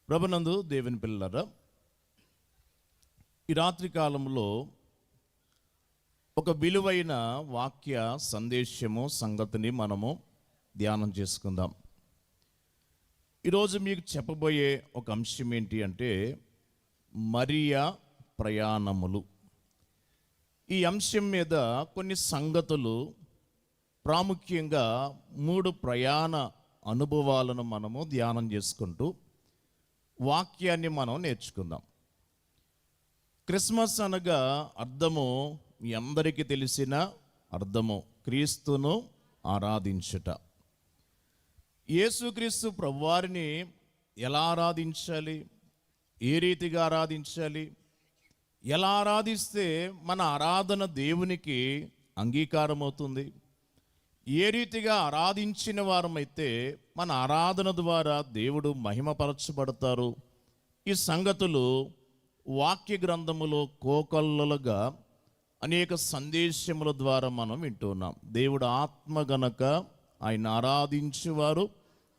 ప్రభునందు దేవుని పిల్లలారా, ఈ రాత్రి కాలంలో ఒక విలువైన వాక్య సందేశము సంగతిని మనము ధ్యానం చేసుకుందాం. ఈరోజు మీకు చెప్పబోయే ఒక అంశం ఏంటి అంటే మరియా ప్రయాణములు. ఈ అంశం మీద కొన్ని సంగతులు, ప్రాముఖ్యంగా 3 ప్రయాణ అనుభవాలను మనము ధ్యానం చేసుకుంటూ వాక్యాన్ని మనం నేర్చుకుందాం. క్రిస్మస్ అనగా అర్థము మీ అందరికీ తెలిసిన అర్థము క్రీస్తును ఆరాధించుట. యేసుక్రీస్తు ప్రభువారిని ఎలా ఆరాధించాలి, ఏ రీతిగా ఆరాధించాలి, ఎలా ఆరాధిస్తే మన ఆరాధన దేవునికి అంగీకారం అవుతుంది, ఏ రీతిగా ఆరాధించిన వారమైతే మన ఆరాధన ద్వారా దేవుడు మహిమపరచబడతారు. ఈ సంగతులు వాక్య గ్రంథములో కోకొల్లలుగా అనేక సందేశముల ద్వారా మనం వింటున్నాం. దేవుడు ఆత్మ గనక ఆయన ఆరాధించేవారు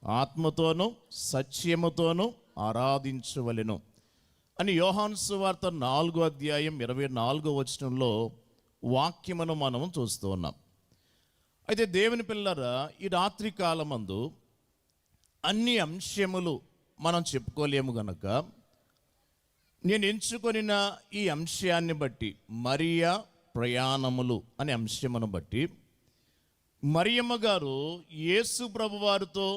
ఆత్మతోనూ సత్యముతోనూ ఆరాధించవలెను అని యోహాను సువార్త 4వ అధ్యాయం 24వ వచనంలో వాక్యమును మనం చూస్తూ ఉన్నాం. అయితే దేవుని పిల్లరా, ఈ రాత్రి కాలమందు అన్ని అంశములు మనం చెప్పుకోలేము గనక నేను ఎంచుకొనిన ఈ అంశాన్ని బట్టి, మరియా ప్రయాణములు అనే అంశమును బట్టి, మరియమ్మ గారు యేసు ప్రభు వారితో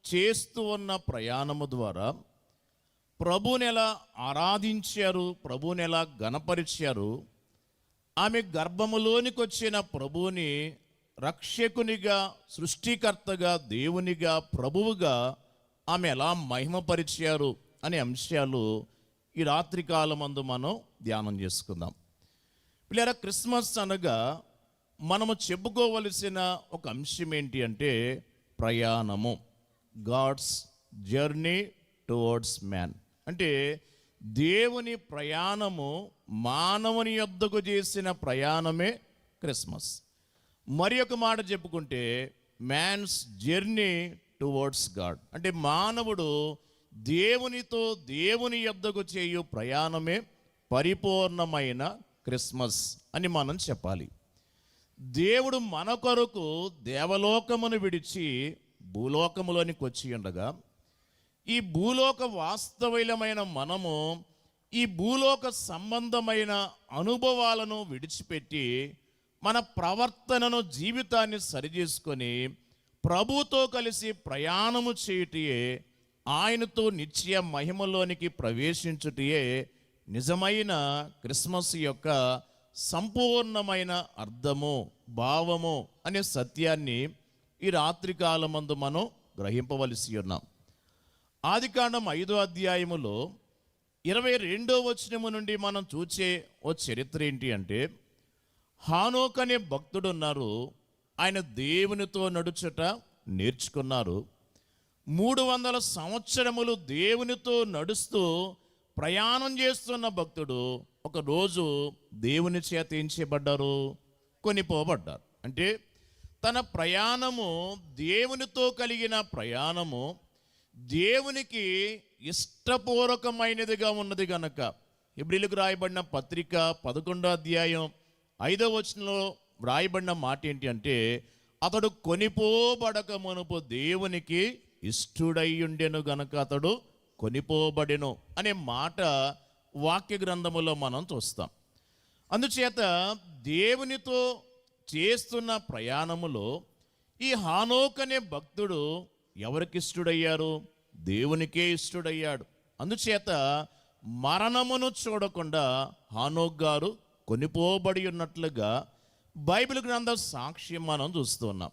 చేస్తూ ఉన్న ప్రయాణము ద్వారా ప్రభువుని ఎలా ఆరాధించారు, ప్రభువుని ఎలా గణపరిచారు, ఆమె గర్భములోనికి వచ్చిన ప్రభువుని రక్షకునిగా, సృష్టికర్తగా, దేవునిగా, ప్రభువుగా ఆమె ఎలా మహిమపరిచారు అనే అంశాలు ఈ రాత్రి కాలమందు మనం ధ్యానం చేసుకుందాం. పిల్లరా, క్రిస్మస్ అనగా మనము చెప్పుకోవలసిన ఒక అంశం ఏంటి అంటే ప్రయాణము. God's journey towards man. అంటే దేవుని ప్రయాణము, మానవుని యొద్దకు చేసిన ప్రయాణమే క్రిస్మస్. మరి ఒక మాట చెప్పుకుంటే మ్యాన్స్ జర్నీ టువర్డ్స్ గాడ్. అంటే మానవుడు దేవునితో, దేవుని యొద్దకు చేయు ప్రయాణమే పరిపూర్ణమైన క్రిస్మస్ అని మనం చెప్పాలి. దేవుడు మన కొరకు దేవలోకమును విడిచి భూలోకములోనికి వచ్చి ఉండగా, ఈ భూలోక వాస్తవమైన మనము ఈ భూలోక సంబంధమైన అనుభవాలను విడిచిపెట్టి మన ప్రవర్తనను, జీవితాన్ని సరిచేసుకొని ప్రభుతో కలిసి ప్రయాణము చేయుటయే, ఆయనతో నిత్య మహిమలోనికి ప్రవేశించుటయే నిజమైన క్రిస్మస్ యొక్క సంపూర్ణమైన అర్థము, భావము అనే సత్యాన్ని ఈ రాత్రి కాలమందు మనం గ్రహింపవలసి ఉన్నాం. ఆదికాండం 5వ అధ్యాయములో 22వ వచనము నుండి మనం చూసే ఓ చరిత్ర ఏంటి అంటే, హానోక్ అనే భక్తుడు ఉన్నారు. ఆయన దేవునితో నడుచుట నేర్చుకున్నారు. 300 సంవత్సరములు దేవునితో నడుస్తూ ప్రయాణం చేస్తున్న భక్తుడు ఒకరోజు దేవుని చేత ఏం చేయబడ్డారు? కొనిపోబడ్డారు. అంటే తన ప్రయాణము, దేవునితో కలిగిన ప్రయాణము దేవునికి ఇష్టపూర్వకమైనదిగా ఉన్నది గనక, హెబ్రీయులకు రాయబడిన పత్రిక 11వ అధ్యాయం 5వ వచనంలో వ్రాయబడిన మాట ఏంటి అంటే, అతడు కొనిపోబడక మునుపు దేవునికి ఇష్టుడయ్యుండెను గనక అతడు కొనిపోబడెను అనే మాట వాక్య గ్రంథములో మనం చూస్తాం. అందుచేత దేవునితో చేస్తున్న ప్రయాణములో ఈ హానోక్ అనే భక్తుడు ఎవరికి ఇష్టుడయ్యారు? దేవునికే ఇష్టుడయ్యాడు. అందుచేత మరణమును చూడకుండా హానోక్ గారు కొనిపోబడి ఉన్నట్లుగా బైబిల్ గ్రంథ సాక్ష్యం మనం చూస్తున్నాం.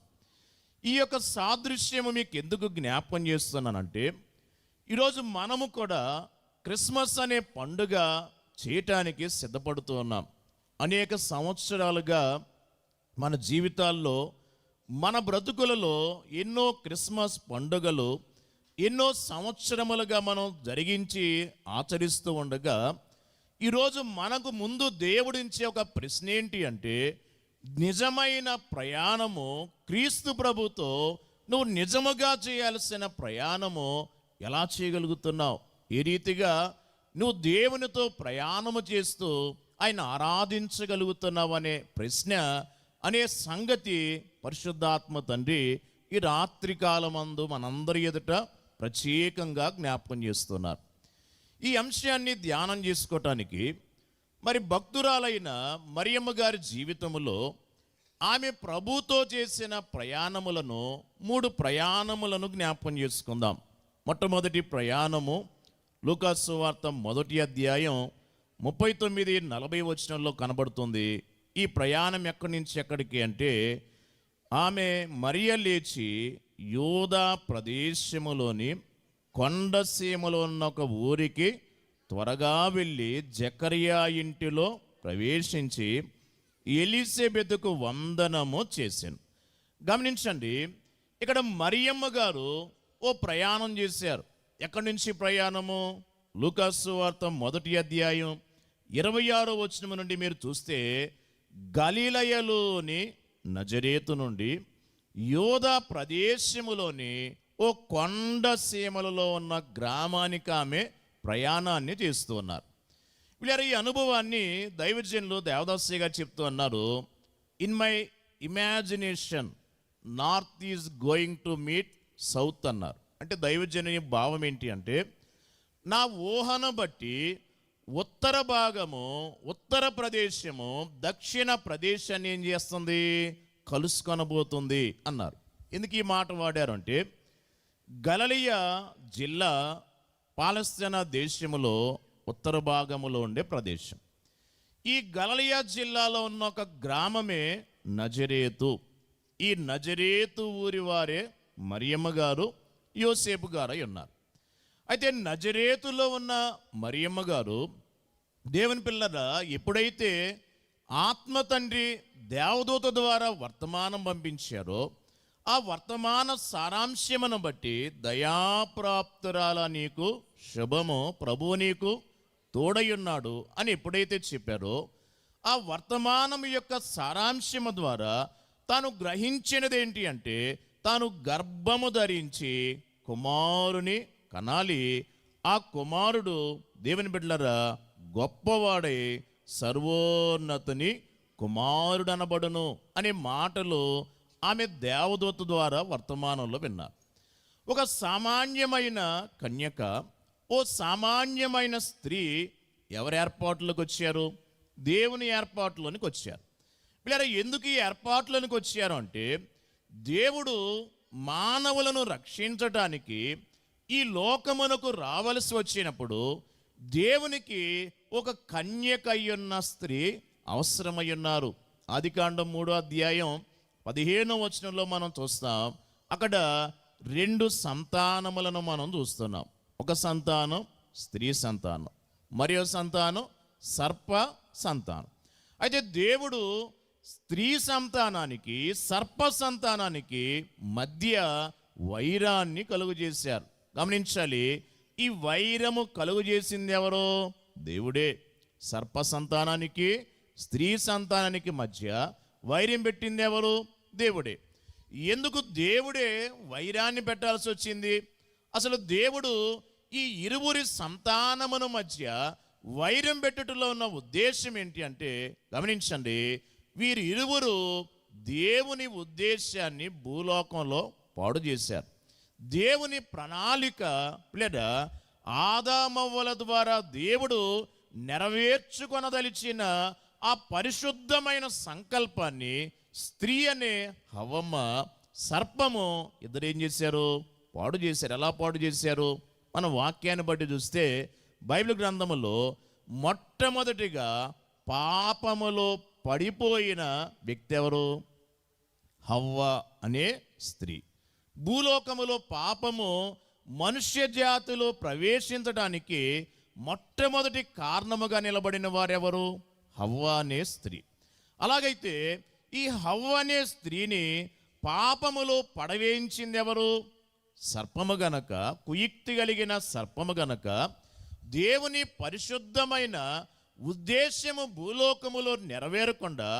ఈ యొక్క సాదృశ్యము మీకు ఎందుకు జ్ఞాపకం చేస్తున్నానంటే, ఈరోజు మనము కూడా క్రిస్మస్ అనే పండుగ చేయటానికి సిద్ధపడుతూ ఉన్నాం. అనేక సంవత్సరాలుగా మన జీవితాల్లో, మన బ్రతుకులలో ఎన్నో క్రిస్మస్ పండుగలు ఎన్నో సంవత్సరములుగా మనం జరిగించి ఆచరిస్తూ ఉండగా, ఈరోజు మనకు ముందు దేవుడించే ఒక ప్రశ్న ఏంటి అంటే, నిజమైన ప్రయాణము క్రీస్తు ప్రభుతో నువ్వు నిజముగా చేయాల్సిన ప్రయాణము ఎలా చేయగలుగుతున్నావు? ఏ రీతిగా నువ్వు దేవునితో ప్రయాణము చేస్తూ ఆయన ఆరాధించగలుగుతున్నావు అనే ప్రశ్న అనే సంగతి పరిశుద్ధాత్మ తండ్రి ఈ రాత్రికాలమందు మనందరి ఎదుట ప్రత్యేకంగా జ్ఞాపకం చేస్తున్నారు. ఈ అంశాన్ని ధ్యానం చేసుకోవటానికి మరి భక్తురాలైన మరియమ్మ గారి జీవితంలో ఆమె ప్రభుతో చేసిన ప్రయాణములను 3 ప్రయాణములను జ్ఞాపకం చేసుకుందాం. మొట్టమొదటి ప్రయాణము లూకాసు సువార్త 1వ అధ్యాయం 39-40 వచనంలో కనబడుతుంది. ఈ ప్రయాణం ఎక్కడి నుంచి ఎక్కడికి అంటే, ఆమె మరియ లేచి యూదా ప్రదేశములోని కొండసీమలో ఉన్న ఒక ఊరికి త్వరగా వెళ్ళి జకరియా ఇంటిలో ప్రవేశించి ఎలిజబెతుకు వందనము చేశాను. గమనించండి, ఇక్కడ మరియమ్మ గారు ఓ ప్రయాణం చేశారు. ఎక్కడి నుంచి ప్రయాణము? లూకాసు వార్త 1వ అధ్యాయం 26వ వచనం నుండి మీరు చూస్తే, గలిలయలోని నజరేతు నుండి యూదా ప్రదేశములోని ఓ కొండ సీమలలో ఉన్న గ్రామానికి ఆమె ప్రయాణాన్ని చేస్తూ ఉన్నారు. వీళ్ళ ఈ అనుభవాన్ని దైవజనులు దేవదాసి గారు చెప్తూ అన్నారు. In my imagination north is going to meet south అన్నారు. అంటే దైవజనుని భావం ఏంటి అంటే, నా ఊహను బట్టి ఉత్తర భాగము, ఉత్తర ప్రదేశము దక్షిణ ప్రదేశాన్ని ఏం చేస్తుంది? కలుసుకొనబోతుంది అన్నారు. ఎందుకు ఈ మాట వాడారు అంటే, గలిలయ జిల్లా పాలస్తీనా దేశములో ఉత్తర భాగములో ఉండే ప్రదేశం. ఈ గలిలయ జిల్లాలో ఉన్న ఒక గ్రామమే నజరేతు. ఈ నజరేతు ఊరి వారే మరియమ్మ గారు, యోసేపు గారు అయి ఉన్నారు. అయితే నజరేతులో ఉన్న మరియమ్మ గారు దేవుని పిల్లరా ఎప్పుడైతే ఆత్మ తండ్రి దేవదూత ద్వారా వర్తమానం పంపించారో, ఆ వర్తమాన సారాంశమును బట్టి దయాప్రాప్తురాల నీకు శుభము, ప్రభువు నీకు తోడయున్నాడు అని ఎప్పుడైతే చెప్పారో, ఆ వర్తమానం యొక్క సారాంశము ద్వారా తాను గ్రహించినది ఏంటి అంటే, తాను గర్భము ధరించి కుమారుని కనాలి. ఆ కుమారుడు దేవుని బిడ్డలరా గొప్పవాడై సర్వోన్నతుని కుమారుడు అనబడును అనే మాటలు ఆమె దేవదూత ద్వారా వర్తమానంలో విన్నారు. ఒక సామాన్యమైన కన్యక, ఓ సామాన్యమైన స్త్రీ ఎవరి ఏర్పాట్లోకి వచ్చారు? దేవుని ఏర్పాట్లోనికి వచ్చారు. వీళ్ళ ఎందుకు ఈ ఏర్పాట్లోనికి వచ్చారు అంటే, దేవుడు మానవులను రక్షించటానికి ఈ లోకమునకు రావలసి వచ్చినప్పుడు దేవునికి ఒక కన్యక అయ్యున్న స్త్రీ అవసరమై ఉన్నారు. ఆదికాండం 3వ అధ్యాయం 15వ వచనంలో మనం చూస్తాం. అక్కడ 2 సంతానములను మనం చూస్తున్నాం. ఒక సంతానం స్త్రీ సంతానం, మరియు సంతానం సర్ప సంతానం. అయితే దేవుడు స్త్రీ సంతానానికి, సర్ప సంతానానికి మధ్య వైరాన్ని కలుగు చేశారు. గమనించాలి, ఈ వైరము కలుగు చేసింది ఎవరో? దేవుడే. సర్ప సంతానానికి, స్త్రీ సంతానానికి మధ్య వైరం పెట్టింది ఎవరు? దేవుడే. ఎందుకు దేవుడే వైరాన్ని పెట్టాల్సి వచ్చింది? అసలు దేవుడు ఈ ఇరువురి సంతానముల మధ్య వైరం పెట్టుటలో ఉన్న ఉద్దేశం ఏంటి అంటే, గమనించండి, వీరి ఇరువురు దేవుని ఉద్దేశాన్ని భూలోకంలో పాడు చేశారు. దేవుని ప్రణాళిక లేదా ఆదామవ్వల ద్వారా దేవుడు నెరవేర్చుకొనదలిచిన ఆ పరిశుద్ధమైన సంకల్పాన్ని స్త్రీ అనే హవ్వమ్మ, సర్పము ఇద్దరు ఏం చేశారు? పాడు చేశారు. ఎలా పాడు చేశారు? మన వాక్యాన్ని బట్టి చూస్తే బైబిల్ గ్రంథములో మొట్టమొదటిగా పాపములో పడిపోయిన వ్యక్తి ఎవరు? హవ్వ అనే స్త్రీ. భూలోకములో పాపము మనుష్య జాతిలో ప్రవేశించడానికి మొట్టమొదటి కారణముగా నిలబడిన వారెవరు? హవ్వ అనే స్త్రీ. అలాగైతే ఈ హవ్వ అనే స్త్రీని పాపములో పడవేయించింది ఎవరు? సర్పము గనక, కుయుక్తి కలిగిన సర్పము గనక దేవుని పరిశుద్ధమైన ఉద్దేశము భూలోకములో నెరవేరకుండా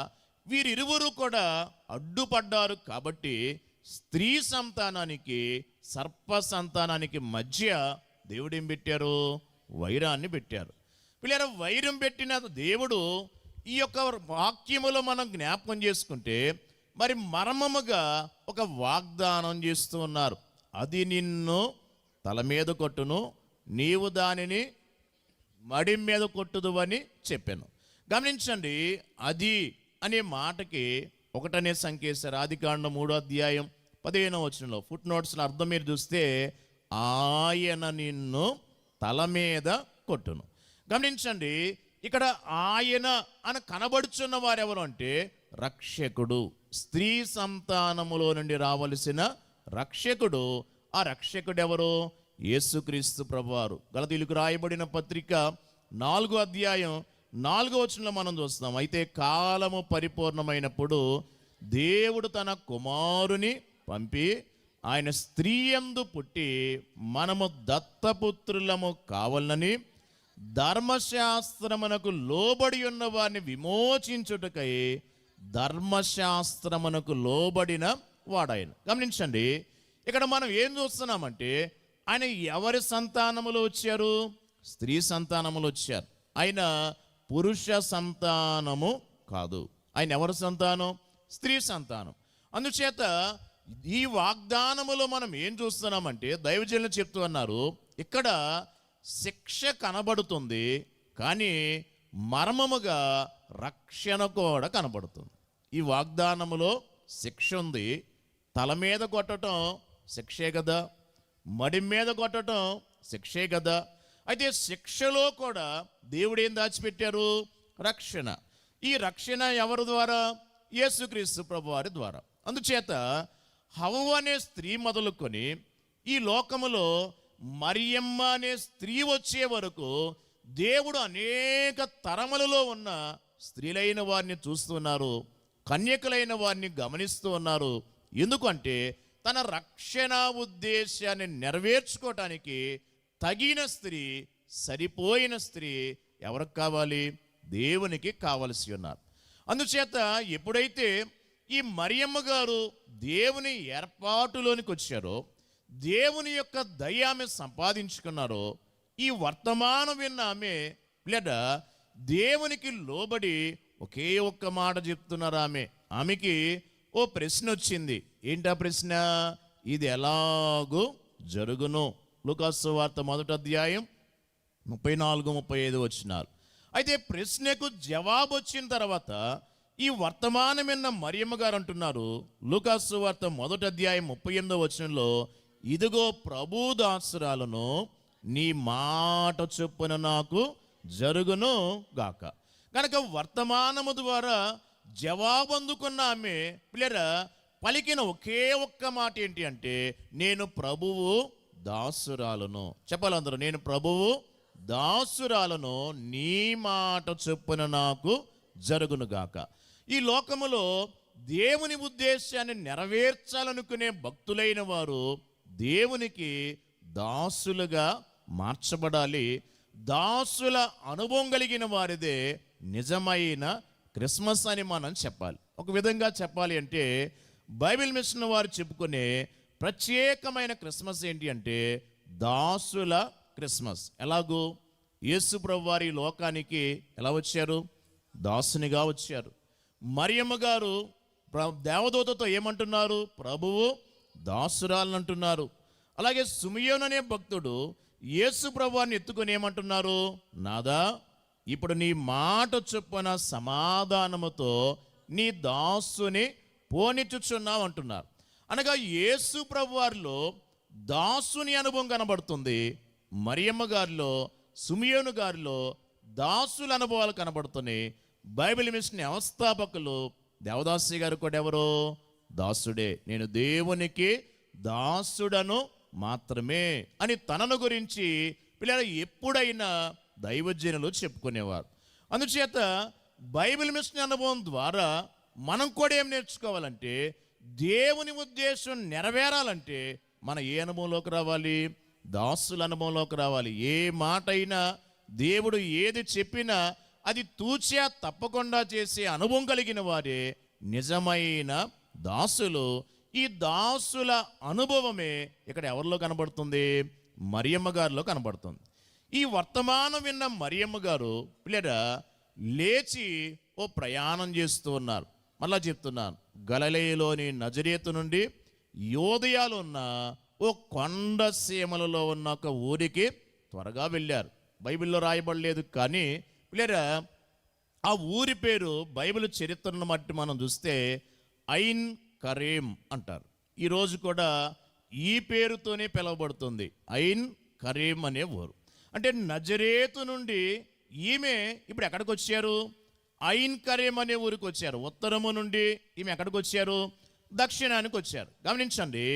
వీరిరువురు కూడా అడ్డుపడ్డారు. కాబట్టి స్త్రీ సంతానానికి, సర్ప సంతానానికి మధ్య దేవుడు ఏం పెట్టారు? వైరాన్ని పెట్టారు. పిల్లల వైరం పెట్టిన దేవుడు ఈ యొక్క వాక్యములో మనం జ్ఞాపకం చేసుకుంటే మరి మర్మముగా ఒక వాగ్దానం చేస్తూ ఉన్నారు. అది నిన్ను తల మీద కొట్టును, నీవు దానిని మడి మీద కొట్టుదు అని చెప్పాను. గమనించండి, అది అనే మాటకి ఒకటనే సంకేశారు. ఆదికాండం 3:15 ఫుట్ నోట్స్లో అర్థం మీరు చూస్తే ఆయన నిన్ను తల మీద కొట్టును. గమనించండి, ఇక్కడ ఆయన అని కనబడుచున్న వారెవరు అంటే రక్షకుడు, స్త్రీ సంతానములో నుండి రావలసిన రక్షకుడు. ఆ రక్షకుడు ఎవరు? యేసుక్రీస్తు ప్రభువారు. గలతీయులకు రాయబడిన పత్రిక 4:4 మనం చూస్తాం. అయితే కాలము పరిపూర్ణమైనప్పుడు దేవుడు తన కుమారుని పంపి ఆయన స్త్రీ యందు పుట్టి మనము దత్తపుత్రులము కావాలని ధర్మశాస్త్రమునకు లోబడి ఉన్న వారిని విమోచించుటకై ధర్మశాస్త్రమునకు లోబడిన వాడాయన. గమనించండి, ఇక్కడ మనం ఏం చూస్తున్నామంటే ఆయన ఎవరి సంతానములో వచ్చారు? స్త్రీ సంతానములో వచ్చారు. ఆయన పురుష సంతానము కాదు. ఆయన ఎవరి సంతానం? స్త్రీ సంతానం. అందుచేత ఈ వాగ్దానములో మనం ఏం చూస్తున్నామంటే దైవజనులు చెప్తూ అన్నారు, ఇక్కడ శిక్ష కనబడుతుంది, కానీ మర్మముగా రక్షణ కూడా కనబడుతుంది. ఈ వాగ్దానములో శిక్ష ఉంది. తల మీద కొట్టడం శిక్షే కదా, మడి మీద కొట్టడం శిక్షే కదా. అయితే శిక్షలో కూడా దేవుడు ఏం దాచిపెట్టారు? రక్షణ. ఈ రక్షణ ఎవరి ద్వారా? యేసుక్రీస్తు ప్రభువారి ద్వారా. అందుచేత హవ్వ అనే స్త్రీ మొదలుకొని ఈ లోకములో మరియమ్మ అనే స్త్రీ వచ్చే వరకు దేవుడు అనేక తరములలో ఉన్న స్త్రీలైన వారిని చూస్తున్నారు, కన్యకులైన వారిని గమనిస్తూ ఉన్నారు. ఎందుకంటే తన రక్షణ ఉద్దేశాన్ని నెరవేర్చుకోవటానికి తగిన స్త్రీ, సరిపోయిన స్త్రీ ఎవరికి కావాలి? దేవునికి కావలసి ఉన్నారు. అందుచేత ఎప్పుడైతే ఈ మరియమ్మ గారు దేవుని ఏర్పాటులోనికి వచ్చారో, దేవుని యొక్క దయ ఆమె సంపాదించుకున్నారో, ఈ వర్తమానం విన్న ఆమె లేదా దేవునికి లోబడి ఒకే ఒక్క మాట చెప్తున్నారు. ఆమెకి ఓ ప్రశ్న వచ్చింది. ఏంటా ప్రశ్న? ఇది ఎలాగూ జరుగును. లూకాసు వార్త 1:34-35. అయితే ప్రశ్నకు జవాబు వచ్చిన తర్వాత ఈ వర్తమానం విన్న మరియమ్మ గారు అంటున్నారు, లూకాసు వార్త 1:38 ఇదిగో ప్రభు దాసురాలను, నీ మాట చొప్పున నాకు జరుగును గాక. కనుక వర్తమానము ద్వారా జవాబు అందుకున్న ఆమె పిల్లరా పలికిన ఒకే ఒక్క మాట ఏంటి అంటే, నేను ప్రభువు దాసురాలను. చెప్పాలందరూ, నేను ప్రభువు దాసురాలను, నీ మాట చొప్పున నాకు జరుగును గాక. ఈ లోకములో దేవుని ఉద్దేశాన్ని నెరవేర్చాలనుకునే భక్తులైన వారు దేవునికి దాసులుగా మార్చబడాలి. దాసుల అనుభవం కలిగిన వారిదే నిజమైన క్రిస్మస్ అని మనం చెప్పాలి. ఒక విధంగా చెప్పాలి అంటే బైబిల్ మిషన్ వారు చెప్పుకునే ప్రత్యేకమైన క్రిస్మస్ ఏంటి అంటే దాసుల క్రిస్మస్. ఎలాగూ యేసు ప్రభు వారి లోకానికి ఎలా వచ్చారు? దాసునిగా వచ్చారు. మరియమ్మ గారు దేవదూతతో ఏమంటున్నారు? ప్రభువు దాసురాలను అంటున్నారు. అలాగే సుమియోను అనే భక్తుడు యేసు ప్రభువాన్ని ఎత్తుకొని ఏమంటున్నారు? నాదా, ఇప్పుడు నీ మాట చొప్పున సమాధానముతో నీ దాసుని పోనిచ్చుచున్నావు అంటున్నారు. అనగా యేసు ప్రభువారిలో దాసుని అనుభవం కనబడుతుంది, మరియమ్మ గారిలో, సుమియోను గారిలో దాసుల అనుభవాలు కనబడుతున్నాయి. బైబిల్ మిషన్ వ్యవస్థాపకులు దేవదాసి గారు కూడా ఎవరు? దాసుడే. నేను దేవునికి దాసుడను మాత్రమే అని తనను గురించి పిల్లలు ఎప్పుడైనా దైవజనులు చెప్పుకునేవారు. అందుచేత బైబిల్ మిషన్ అనుభవం ద్వారా మనం కూడా ఏం నేర్చుకోవాలంటే, దేవుని ఉద్దేశం నెరవేరాలంటే మన ఏ అనుభవంలోకి రావాలి? దాసుల అనుభవంలోకి రావాలి. ఏ మాట అయినా దేవుడు ఏది చెప్పినా అది తూచా తప్పకుండా చేసే అనుభవం కలిగిన వారే నిజమైన దాసులు. ఈ దాసుల అనుభవమే ఇక్కడ ఎవరిలో కనబడుతుంది? మరియమ్మ గారిలో కనబడుతుంది. ఈ వర్తమానం విన్న మరియమ్మ గారు పిల్లరా లేచి ఓ ప్రయాణం చేస్తూ ఉన్నారు. మళ్ళా చెప్తున్నాను, గలిలయలోని నజరేతు నుండి యోదయాలో ఉన్న ఓ కొండ సీమలలో ఉన్న ఒక ఊరికి త్వరగా వెళ్ళారు. బైబిల్లో రాయబడలేదు, కానీ పిల్లరా ఆ ఊరి పేరు బైబిల్ చరిత్రను బట్టి మనం చూస్తే ఐన్ కరీం అంటారు. ఈరోజు కూడా ఈ పేరుతోనే పిలువబడుతుంది, ఐన్ కరీం అనే ఊరు. అంటే నజరేతు నుండి ఈమె ఇప్పుడు ఎక్కడికి వచ్చారు? ఐన్ కరీం అనే ఊరికి వచ్చారు. ఉత్తరము నుండి ఈమె ఎక్కడికి వచ్చారు? దక్షిణానికి వచ్చారు. గమనించండి,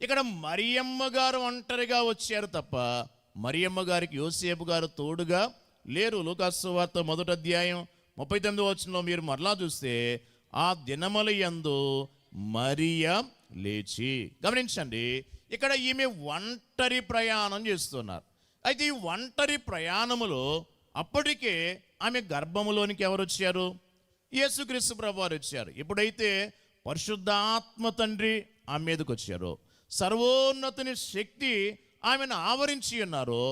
ఇక్కడ మరియమ్మ గారు ఒంటరిగా వచ్చారు తప్ప మరియమ్మ గారికి యోసేపు గారు తోడుగా లేరు. లూకాసు సువార్త 1వ అధ్యాయం 39వ వచనంలో మీరు మరలా చూస్తే, ఆ దినముల యందు మరియ లేచి. గమనించండి, ఇక్కడ ఈమె ఒంటరి ప్రయాణం చేస్తున్నారు. అయితే ఈ ఒంటరి ప్రయాణములో అప్పటికే ఆమె గర్భములోనికి ఎవరు వచ్చారు? యేసుక్రీస్తు ప్రభువారు వచ్చారు. ఎప్పుడైతే పరిశుద్ధాత్మ తండ్రి ఆమె మీదకి వచ్చారో, సర్వోన్నతుని శక్తి ఆమెను ఆవరించి ఉన్నారో,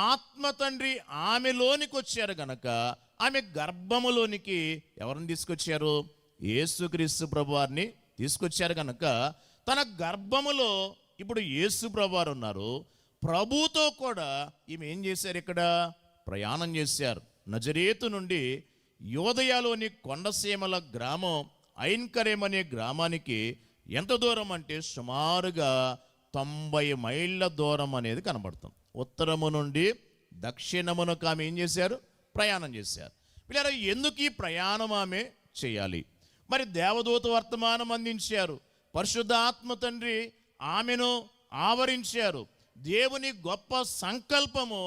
ఆత్మ తండ్రి ఆమెలోనికి వచ్చారు గనక ఆమె గర్భములోనికి ఎవరిని తీసుకొచ్చారు? యేసుక్రీస్తు ప్రభువారిని తీసుకొచ్చారు గనక తన గర్భములో ఇప్పుడు యేసు ప్రభువారు ఉన్నారు. ప్రభుతో కూడా ఈమె ఏం చేశారు? ఇక్కడ ప్రయాణం చేశారు. నజరేతు నుండి యోదయాలోని కొండసీమల గ్రామం ఐన్ కరీం అనే గ్రామానికి ఎంత దూరం అంటే సుమారుగా 90 మైళ్ళ దూరం అనేది కనబడుతుంది. ఉత్తరము నుండి దక్షిణమునకు ఆమె ఏం చేశారు? ప్రయాణం చేశారు. పిల్లలు, ఎందుకు ఈ ప్రయాణం ఆమె చేయాలి? మరి దేవదూత వర్తమానం అందించారు, పరిశుద్ధాత్మ తండ్రి ఆమెను ఆవరించారు. దేవుని గొప్ప సంకల్పము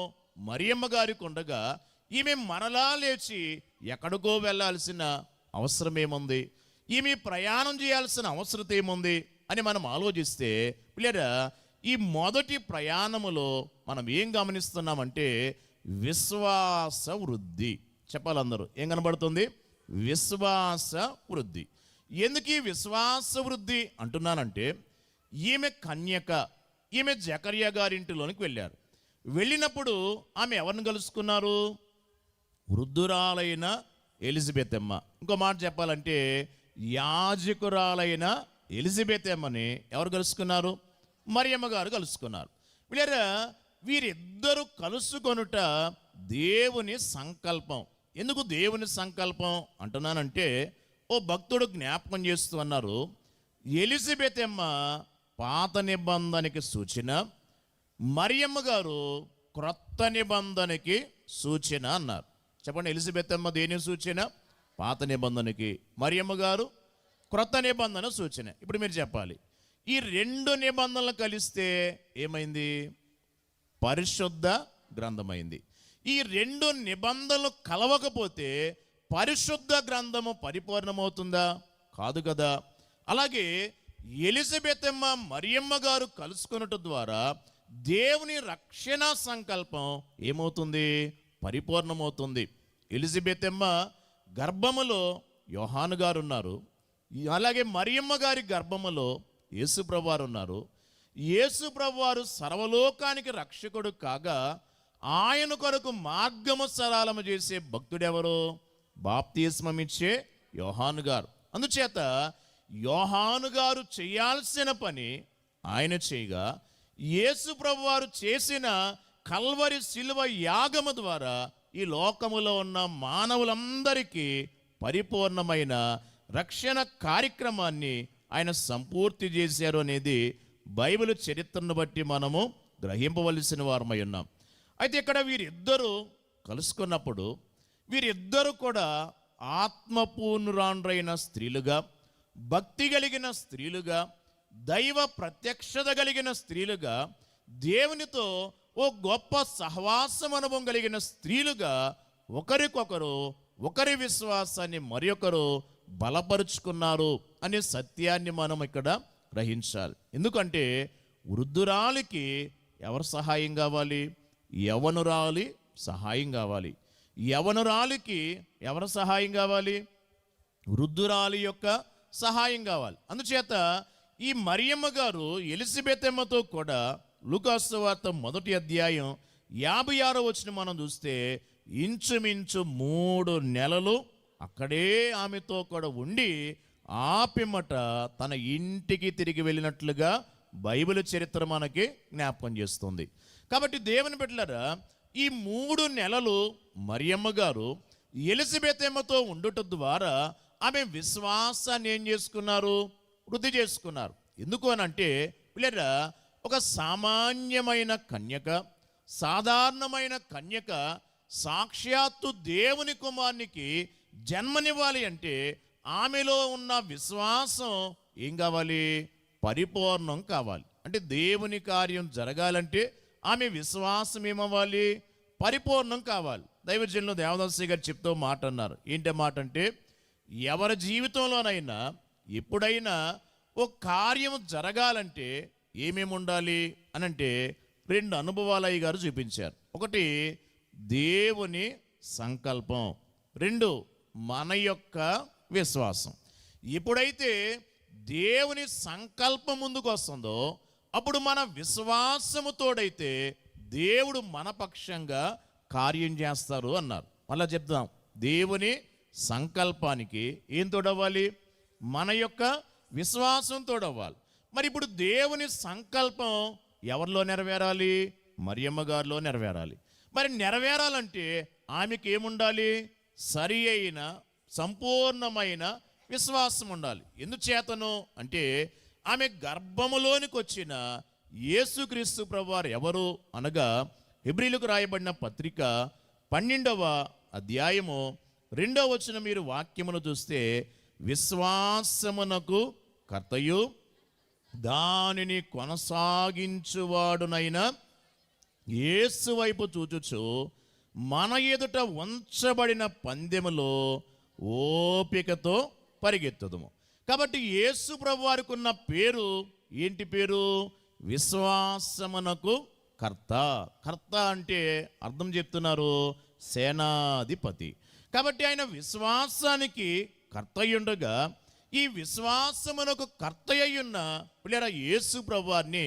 మరియమ్మ గారికి ఉండగా ఈమె మరలా లేచి ఎక్కడికో వెళ్ళాల్సిన అవసరం ఏముంది? ఈమె ప్రయాణం చేయాల్సిన అవసరం ఏముంది అని మనం ఆలోచిస్తే పిల్లరా, ఈ మొదటి ప్రయాణములో మనం ఏం గమనిస్తున్నామంటే విశ్వాస వృద్ధి. చెప్పాలందరూ ఏం కనబడుతుంది? విశ్వాస వృద్ధి. ఎందుకు ఈ విశ్వాస వృద్ధి అంటున్నానంటే, ఈమె కన్యక, ఈమె జకర్యా గారింటిలోనికి వెళ్ళారు. వెళ్ళినప్పుడు ఆమె ఎవరిని కలుసుకున్నారు? వృద్ధురాలైన ఎలిజబెత్ అమ్మ. ఇంకో మాట చెప్పాలంటే యాజకురాలైన ఎలిజబెత్ అమ్మని ఎవరు కలుసుకున్నారు? మరియమ్మ గారు కలుసుకున్నారు. వీళ్ళ వీరిద్దరూ కలుసుకొనుట దేవుని సంకల్పం. ఎందుకు దేవుని సంకల్పం అంటున్నానంటే, ఓ భక్తుడు జ్ఞాపకం చేస్తూ అన్నారు, ఎలిజబెత్ అమ్మ పాత నిబంధనకి సూచన, మరియమ్మ గారు క్రొత్త నిబంధనకి సూచన అన్నారు. చెప్పండి, ఎలిజబెత్ అమ్మ దేని సూచన? పాత నిబంధనకి. మరియమ్మ గారు క్రొత్త నిబంధన సూచన. ఇప్పుడు మీరు చెప్పాలి, ఈ రెండు నిబంధనలు కలిస్తే ఏమైంది? పరిశుద్ధ గ్రంథమైంది. ఈ రెండు నిబంధనలు కలవకపోతే పరిశుద్ధ గ్రంథము పరిపూర్ణమవుతుందా? కాదు కదా. అలాగే ఎలిజబెత్ అమ్మ మరియమ్మ గారు కలుసుకున్నట్టు ద్వారా దేవుని రక్షణ సంకల్పం ఏమవుతుంది? పరిపూర్ణమవుతుంది. ఎలిజబెత్ అమ్మ గర్భములో యోహాను గారు ఉన్నారు. అలాగే మరియమ్మ గారి గర్భములో యేసు ప్రభువారు ఉన్నారు. యేసు ప్రభువారు సర్వలోకానికి రక్షకుడు కాగా ఆయన కొరకు మార్గము సరళము చేసే భక్తుడెవరు? బాప్తిస్మం ఇచ్చే యోహాను గారు. అందుచేత యోహాను గారు చేయాల్సిన పని ఆయన చేయగా, యేసు ప్రభువారు చేసిన కల్వరి శిలువ యాగము ద్వారా ఈ లోకములో ఉన్న మానవులందరికీ పరిపూర్ణమైన రక్షణ కార్యక్రమాన్ని ఆయన సంపూర్తి చేశారు అనేది బైబిల్ చరిత్రను బట్టి మనము గ్రహింపవలసిన వారమై ఉన్నాం. అయితే ఇక్కడ వీరిద్దరూ కలుసుకున్నప్పుడు వీరిద్దరూ కూడా ఆత్మపూర్ణురాండ్రైన స్త్రీలుగా, భక్తి కలిగిన స్త్రీలుగా, దైవ ప్రత్యక్షత కలిగిన స్త్రీలుగా, దేవునితో ఓ గొప్ప సహవాసం అనుభవం కలిగిన స్త్రీలుగా ఒకరికొకరు ఒకరి విశ్వాసాన్ని మరొకరు బలపరుచుకున్నారు అనే సత్యాన్ని మనం ఇక్కడ గ్రహించాలి. ఎందుకంటే వృద్ధురాలికి ఎవరు సహాయం కావాలి? యవనురాలి సహాయం కావాలి. యవనురాలికి ఎవరు సహాయం కావాలి? వృద్ధురాలి యొక్క సహాయం కావాలి. అందుచేత ఈ మరియమ్మ గారు ఎలిజబెత్ అమ్మతో కూడా లూకాసు వార్త 1వ అధ్యాయం 56వ వచనం మనం చూస్తే ఇంచుమించు 3 నెలలు అక్కడే ఆమెతో కూడా ఉండి ఆ పిమ్మట తన ఇంటికి తిరిగి వెళ్ళినట్లుగా బైబిల్ చరిత్ర మనకి జ్ఞాపకం చేస్తుంది. కాబట్టి దేవుని బిడ్డలారా, ఈ 3 నెలలు మరియమ్మ గారు ఎలిజబెతమ్మతో ఉండుట ద్వారా ఆమె విశ్వాసాన్ని ఏం చేసుకున్నారు? వృద్ధి చేసుకున్నారు. ఎందుకు అని అంటే పిల్లరా, ఒక సామాన్యమైన కన్యక, సాధారణమైన కన్యక సాక్షాత్తు దేవుని కుమారునికి జన్మనివ్వాలి అంటే ఆమెలో ఉన్న విశ్వాసం ఏం కావాలి? పరిపూర్ణం కావాలి. అంటే దేవుని కార్యం జరగాలంటే ఆమె విశ్వాసం ఏమవ్వాలి? పరిపూర్ణం కావాలి. దైవజనులు దేవదాసి గారు చెప్తూ మాట అన్నారు. ఏంటి మాట అంటే, ఎవరి జీవితంలోనైనా ఎప్పుడైనా ఒక కార్యం జరగాలంటే ఏమేమి ఉండాలి అని అంటే 2 అనుభవాలు అయ్య గారు చూపించారు. ఒకటి దేవుని సంకల్పం, 2 మన యొక్క విశ్వాసం. ఎప్పుడైతే దేవుని సంకల్పం ముందుకు వస్తుందో అప్పుడు మన విశ్వాసము తోడైతే దేవుడు మన పక్షంగా కార్యం చేస్తారు అన్నారు. మళ్ళా చెప్తాం, దేవుని సంకల్పానికి ఏం తోడవ్వాలి? మన యొక్క విశ్వాసం తోడవ్వాలి. మరి ఇప్పుడు దేవుని సంకల్పం ఎవరిలో నెరవేరాలి? మరియమ్మ గారిలో నెరవేరాలి. మరి నెరవేరాలంటే ఆమెకి ఏముండాలి? సరి అయిన సంపూర్ణమైన విశ్వాసం ఉండాలి. ఎందుచేతను అంటే ఆమె గర్భములోనికి వచ్చిన యేసుక్రీస్తు ప్రభువారు ఎవరు అనగా హెబ్రీలకు రాయబడిన పత్రిక 12వ అధ్యాయము 2వ వచనం మీరు వాక్యమును చూస్తే, విశ్వాసమునకు కర్తయు దానిని కొనసాగించువాడునైన యేసు వైపు చూచుచు మన ఎదుట ఉంచబడిన పందెములో ఓపికతో పరిగెత్తుదుము. కాబట్టి యేసు ప్రభువారికి ఉన్న పేరు ఏంటి? పేరు విశ్వాసమునకు కర్త. కర్త అంటే అర్థం చెప్తున్నారు, సేనాధిపతి. కాబట్టి ఆయన విశ్వాసానికి కర్త అయ్యుండగా ఈ విశ్వాసమునకు కర్త అయ్యున్న పిల్లల యేసు ప్రభువారిని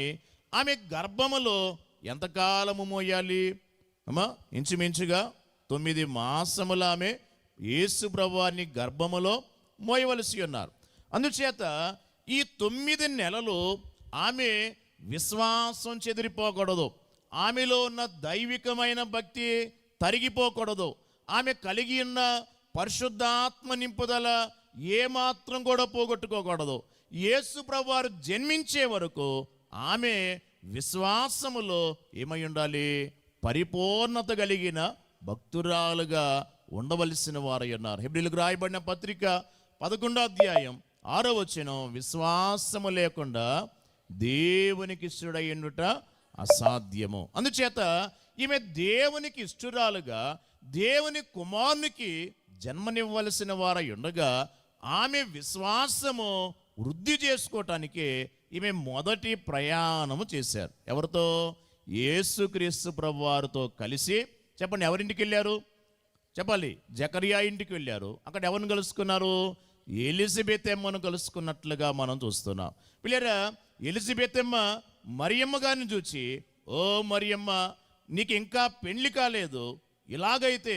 ఆమె గర్భములో ఎంతకాలము మోయాలి అమ్మా? ఇంచుమించుగా 9 మాసముల ఆమె యేసు ప్రభువారిని గర్భములో మోయవలసి ఉన్నారు. అందుచేత ఈ 9 నెలలు ఆమె విశ్వాసం చెదిరిపోకూడదు. ఆమెలో ఉన్న దైవికమైన భక్తి తరిగిపోకూడదు. ఆమె కలిగి ఉన్న పరిశుద్ధాత్మ నింపుదల ఏమాత్రం కూడా పోగొట్టుకోకూడదు. యేసు ప్రభువారు జన్మించే వరకు ఆమె విశ్వాసములో ఏమై ఉండాలి? పరిపూర్ణత కలిగిన భక్తురాలుగా ఉండవలసిన వారై ఉన్నారు. హెబ్రీలకు రాయబడిన పత్రిక 11వ అధ్యాయం 6వ వచనం, విశ్వాసము లేకుండా దేవునికి ఇష్టడయ్యుండుట అసాధ్యము. అందుచేత ఈమె దేవునికి ఇష్టరాలుగా దేవుని కుమారునికి జన్మనివ్వవలసిన వారై ఉండగా ఆమె విశ్వాసము వృద్ధి చేసుకోవటానికి ఈమె మొదటి ప్రయాణము చేశారు. ఎవరితో? యేసుక్రీస్తు ప్రభువారితో కలిసి. చెప్పండి, ఎవరింటికి వెళ్ళారు? చెప్పాలి. జకరియా ఇంటికి వెళ్ళారు. అక్కడ ఎవరిని కలుసుకున్నారు? ఎలిజబెతమ్మను కలుసుకున్నట్లుగా మనం చూస్తున్నాం. పిల్లరా, ఎలిజబెతమ్మ మరియమ్మ గారిని చూచి, ఓ మరియమ్మ, నీకు ఇంకా పెళ్లి కాలేదు, ఇలాగైతే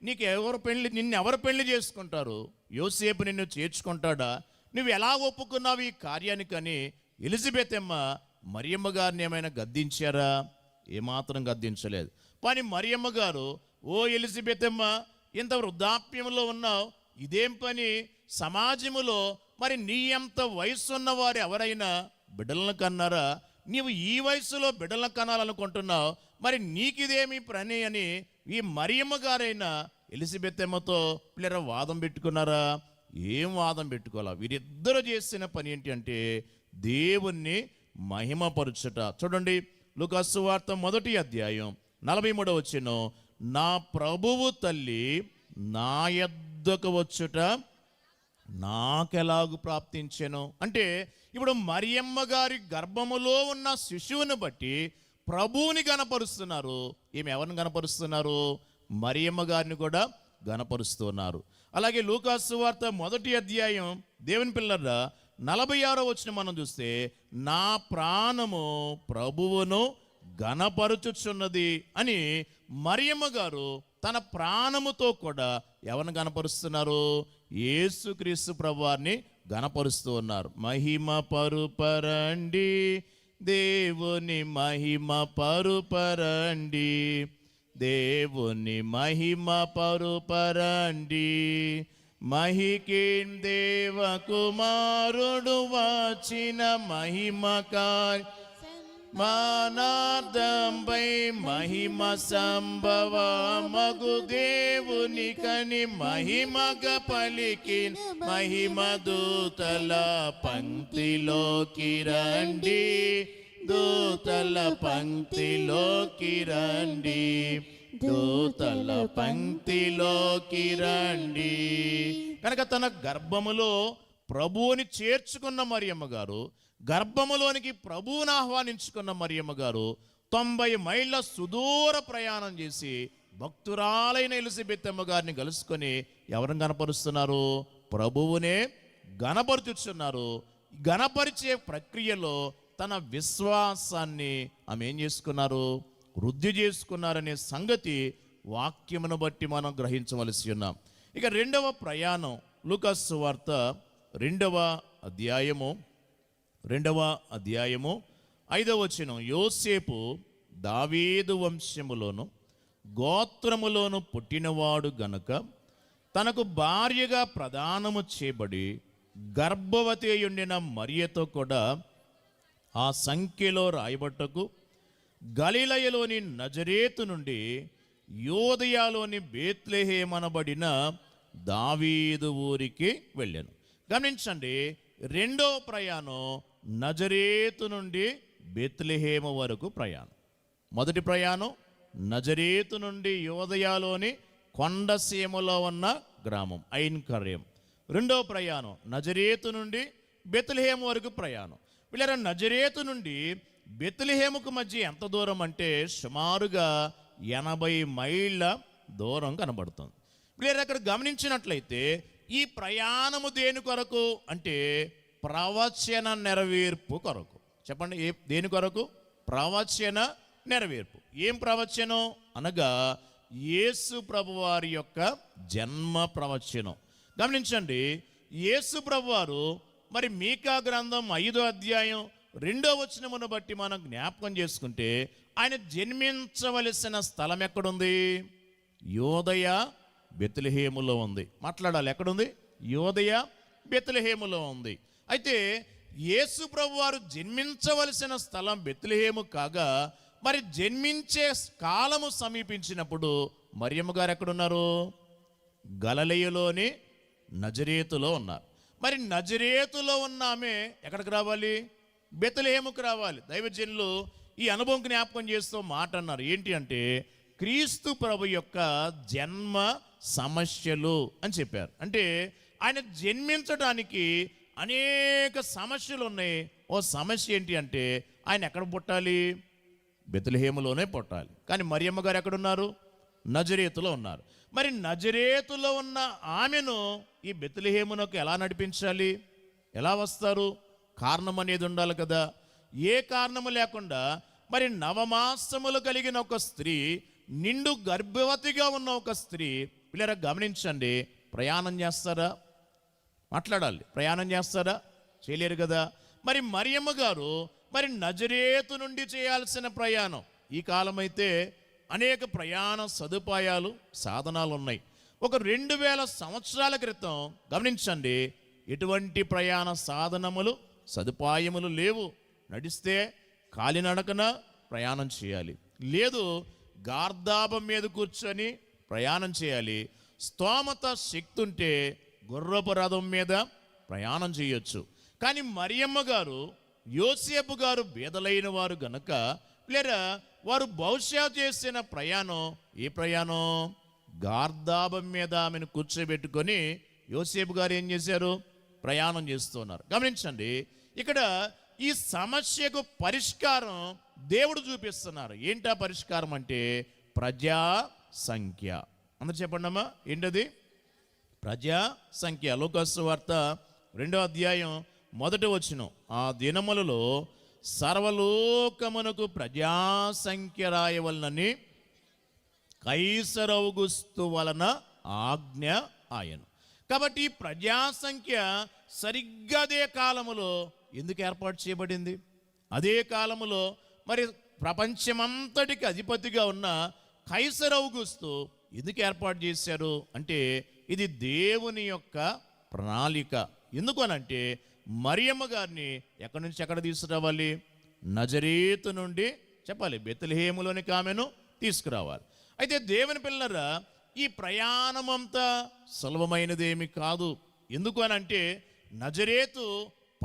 నిన్ను ఎవరు పెళ్లి చేసుకుంటారు? యోసేపు నిన్ను చేర్చుకుంటాడా? నువ్వు ఎలా ఒప్పుకున్నావు ఈ కార్యానికని ఎలిజబెతమ్మ మరియమ్మ గారిని ఏమైనా గద్దించారా? ఏమాత్రం గద్దించలేదు. కానీ మరియమ్మ గారు, ఓ ఎలిజబెతమ్మ, ఇంత వృద్ధాప్యంలో ఉన్నావు, ఇదేం పని? సమాజములో మరి నీ అంత వయసు ఉన్నవారు ఎవరైనా బిడ్డలను కన్నారా? నీవు ఈ వయసులో బిడ్డలను కనాలనుకుంటున్నావు, మరి నీకిదేమి పని అని ఈ మరియమ్మ గారైనా ఎలిజబెతమ్మతో పిల్లల వాదం పెట్టుకున్నారా? ఏం వాదం పెట్టుకోవాలా? వీరిద్దరూ చేసిన పని ఏంటి అంటే దేవుణ్ణి మహిమపరచుట. చూడండి, లూకాసు వార్త 1వ అధ్యాయం 43వ వచనం, నా ప్రభువు తల్లి నా యొద్దకు వచ్చుట నాకెలాగు ప్రాప్తించెను అంటే, ఇప్పుడు మరియమ్మ గారి గర్భములో ఉన్న శిశువుని బట్టి ప్రభువుని గణపరుస్తున్నారు. ఈమె ఎవరిని గణపరుస్తున్నారు? మరియమ్మ గారిని కూడా గణపరుస్తున్నారు. అలాగే లూకాసు వార్త 1వ అధ్యాయం దేవుని పిల్లరా 46వ వచనం మనం చూస్తే, నా ప్రాణము ప్రభువును గణపరుచుచున్నది అని మరియమ్మ గారు తన ప్రాణముతో కూడా ఎవరిని గణపరుస్తున్నారు? యేసుక్రీస్తు ప్రభువారిని గణపరుస్తూ ఉన్నారు. మహిమ పరుపరండి, దేవుని మహిమ పరుపరండి, దేవుని మహిమ పరుపరండి. మహికేం దేవ కుమారుడు వచ్చిన మహిమకార్ మానార్థంపై మహిమ సంభవ మగు దేవుని కని మహిమగ పలికిన్ మహిమ దూతల పంక్తిలోకి రండి, దూతల పంక్తిలోకి రండి, దూతల పంక్తిలోకి రండి. కనుక తన గర్భములో ప్రభువుని చేర్చుకున్న మరియమ్మ గారు, గర్భములోనికి ప్రభువుని ఆహ్వానించుకున్న మరియమ్మ గారు 90 మైళ్ళ సుదూర ప్రయాణం చేసి భక్తురాలైన ఎలిజబెత్ అమ్మ గారిని కలుసుకొని ఎవరిని గణపరుస్తున్నారు? ప్రభువునే గణపరుచుతున్నారు. గణపరిచే ప్రక్రియలో తన విశ్వాసాన్ని ఆమె ఏం చేసుకున్నారు? వృద్ధి చేసుకున్నారనే సంగతి వాక్యమును బట్టి మనం గ్రహించవలసి ఉన్నాం. ఇక రెండవ ప్రయాణం లూకా సువార్త 2వ అధ్యాయము 5వ వచనం. యోసేపు దావీదు వంశములోను గోత్రములోను పుట్టినవాడు గనుక తనకు భార్యగా ప్రదానము చేయబడి గర్భవతి అయ్యుండిన మరియతో కూడా ఆ సంఖ్యలో రాయబట్టకు గలిలయలోని నజరేతు నుండి యోదయాలోని బేత్లెహేమనబడిన దావీదు ఊరికి వెళ్ళాను. గమనించండి, రెండో ప్రయాణం నజరేతు నుండి బేత్లెహేము వరకు ప్రయాణం. మొదటి ప్రయాణం నజరేతు నుండి యోదయాలోని కొండసీమలో ఉన్న గ్రామం ఐన్ కర్యం. రెండో ప్రయాణం నజరేతు నుండి బెత్లెహేము వరకు ప్రయాణం. వీళ్ళ నజరేతు నుండి బెత్లెహేముకు మధ్య ఎంత దూరం అంటే సుమారుగా 80 మైళ్ళ దూరం కనబడుతుంది. వీళ్ళ అక్కడ గమనించినట్లయితే ఈ ప్రయాణము దేని కొరకు అంటే ప్రవచన నెరవేర్పు కొరకు. చెప్పండి, దేని కొరకు? ప్రవచన నెరవేర్పు. ఏం ప్రవచనం అనగా యేసు ప్రభువారి యొక్క జన్మ ప్రవచనం. గమనించండి, యేసు ప్రభువారు మరి మీకా గ్రంథం 5వ అధ్యాయం 2వ వచనమును బట్టి మనం జ్ఞాపకం చేసుకుంటే ఆయన జన్మించవలసిన స్థలం ఎక్కడుంది? యోదయ బెత్లెహేములో ఉంది. మాట్లాడాలి, ఎక్కడుంది? యోదయ బెత్లెహేములో ఉంది. అయితే యేసు ప్రభువారు జన్మించవలసిన స్థలం బెత్లెహేము కాగా మరి జన్మించే కాలము సమీపించినప్పుడు మరియమ్మ గారు ఎక్కడున్నారు? గలిలయలోని నజరేతులో ఉన్నారు. మరి నజరేతులో ఉన్న ఆమె ఎక్కడికి రావాలి? బెత్లెహేముకు రావాలి. దైవజనులు ఈ అనుభవం జ్ఞాపకం చేస్తూ మాట అన్నారు. ఏంటి అంటే క్రీస్తు ప్రభు యొక్క జన్మ సమస్యలు అని చెప్పారు. అంటే ఆయన జన్మించడానికి అనేక సమస్యలు ఉన్నాయి. ఓ సమస్య ఏంటి అంటే ఆయన ఎక్కడ పుట్టాలి? బెత్లెహేములోనే పుట్టాలి. కానీ మరియమ్మ గారు ఎక్కడున్నారు? నజరేతులో ఉన్నారు. మరి నజరేతులో ఉన్న ఆమెను ఈ బెత్లెహేమునకు ఎలా నడిపించాలి? ఎలా వస్తారు? కారణం అనేది ఉండాలి కదా. ఏ కారణము లేకుండా మరి నవమాసములు కలిగిన ఒక స్త్రీ, నిండు గర్భవతిగా ఉన్న ఒక స్త్రీ, పిల్లరా గమనించండి, ప్రయాణం చేస్తారా? మాట్లాడాలి, ప్రయాణం చేస్తారా? చేయలేరు కదా. మరి మరియమ్మ గారు మరి నజరేతు నుండి చేయాల్సిన ప్రయాణం, ఈ కాలం అయితే అనేక ప్రయాణ సదుపాయాలు సాధనాలు ఉన్నాయి. ఒక 2000 సంవత్సరాల క్రితం గమనించండి, ఎటువంటి ప్రయాణ సాధనములు సదుపాయములు లేవు. నడిస్తే కాలినడకన ప్రయాణం చేయాలి, లేదు గార్ధాబం మీద కూర్చొని ప్రయాణం చేయాలి. స్తోమత శక్తి ఉంటే గుర్రపు రథం మీద ప్రయాణం చేయొచ్చు. కానీ మరియమ్మ గారు, యోసేపు గారు బీదలైన వారు గనక లేదా వారు బహుశా చేసిన ప్రయాణం ఏ ప్రయాణం? గార్ధాబం మీద ఆమెను కూర్చోబెట్టుకొని యోసేపు గారు ఏం చేశారు? ప్రయాణం చేస్తున్నారు. గమనించండి, ఇక్కడ ఈ సమస్యకు పరిష్కారం దేవుడు చూపిస్తున్నారు. ఏంటా పరిష్కారం అంటే ప్రజా సంఖ్య. అందరు చెప్పండి అమ్మా, ఏంటది? ప్రజా సంఖ్య. లూకా సువార్త 2వ అధ్యాయం 1వ వచనం. ఆ దినములలో సర్వలోకమునకు ప్రజాసంఖ్య రాయవలనని కైసరౌగుస్తు వలన ఆజ్ఞ ఆయను. కాబట్టి ఈ ప్రజాసంఖ్య సరిగ్గా అదే కాలములో ఎందుకు ఏర్పాటు చేయబడింది? అదే కాలములో మరి ప్రపంచమంతటికి అధిపతిగా ఉన్న కైసరౌగుస్తు ఎందుకు ఏర్పాటు చేశారు అంటే ఇది దేవుని యొక్క ప్రణాళిక. ఎందుకు అనంటే మరియమ్మ గారిని ఎక్కడి నుంచి ఎక్కడ తీసుకురావాలి? నజరేతు నుండి చెప్పాలి బెత్లెహేములోనికి ఆమెను తీసుకురావాలి. అయితే దేవుని పిల్లరా, ఈ ప్రయాణం అంతా సులభమైనదేమి కాదు. ఎందుకు అనంటే నజరేతు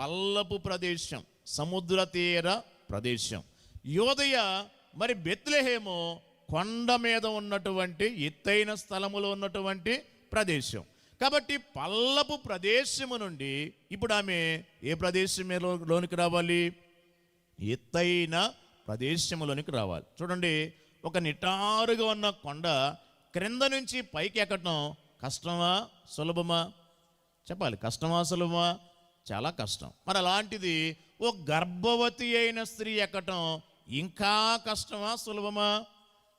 పల్లపు ప్రదేశం, సముద్ర తీర ప్రదేశం. యోదయ మరి బెత్లెహేము కొండ మీద ఉన్నటువంటి ఎత్తైన స్థలములో ఉన్నటువంటి ప్రదేశం. కాబట్టి పల్లపు ప్రదేశము నుండి ఇప్పుడు ఆమె ఏ ప్రదేశంలోనికి రావాలి? ఎత్తైన ప్రదేశంలోనికి రావాలి. చూడండి, ఒక నిటారుగా ఉన్న కొండ క్రింద నుంచి పైకి ఎక్కడం కష్టమా సులభమా? చెప్పాలి, కష్టమా సులభమా? చాలా కష్టం. మరి అలాంటిది ఓ గర్భవతి అయిన స్త్రీ ఎక్కటం ఇంకా కష్టమా సులభమా?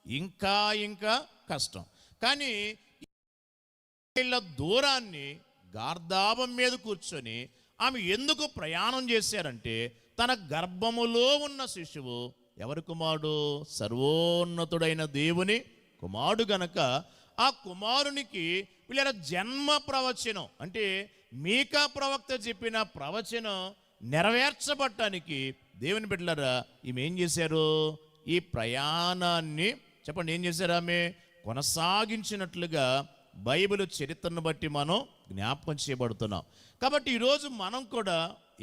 ఇంకా ఇంకా కష్టం. కానీ వీళ్ళ దూరాన్ని గార్ధాబం మీద కూర్చొని ఆమె ఎందుకు ప్రయాణం చేశారంటే తన గర్భములో ఉన్న శిశువు ఎవరి కుమారుడు? సర్వోన్నతుడైన దేవుని కుమారుడు గనక ఆ కుమారునికి వీళ్ళ జన్మ ప్రవచనం అంటే మీకా ప్రవక్త చెప్పిన ప్రవచనం నెరవేర్చబడటానికి దేవుని బిడ్డలారా ఈమె ఏం చేశారు? ఈ ప్రయాణాన్ని చెప్పండి ఏం చేశారు? ఆమె కొనసాగించినట్లుగా బైబిల్ చరిత్రను బట్టి మనం జ్ఞాపకం చేయబడుతున్నాం. కాబట్టి ఈరోజు మనం కూడా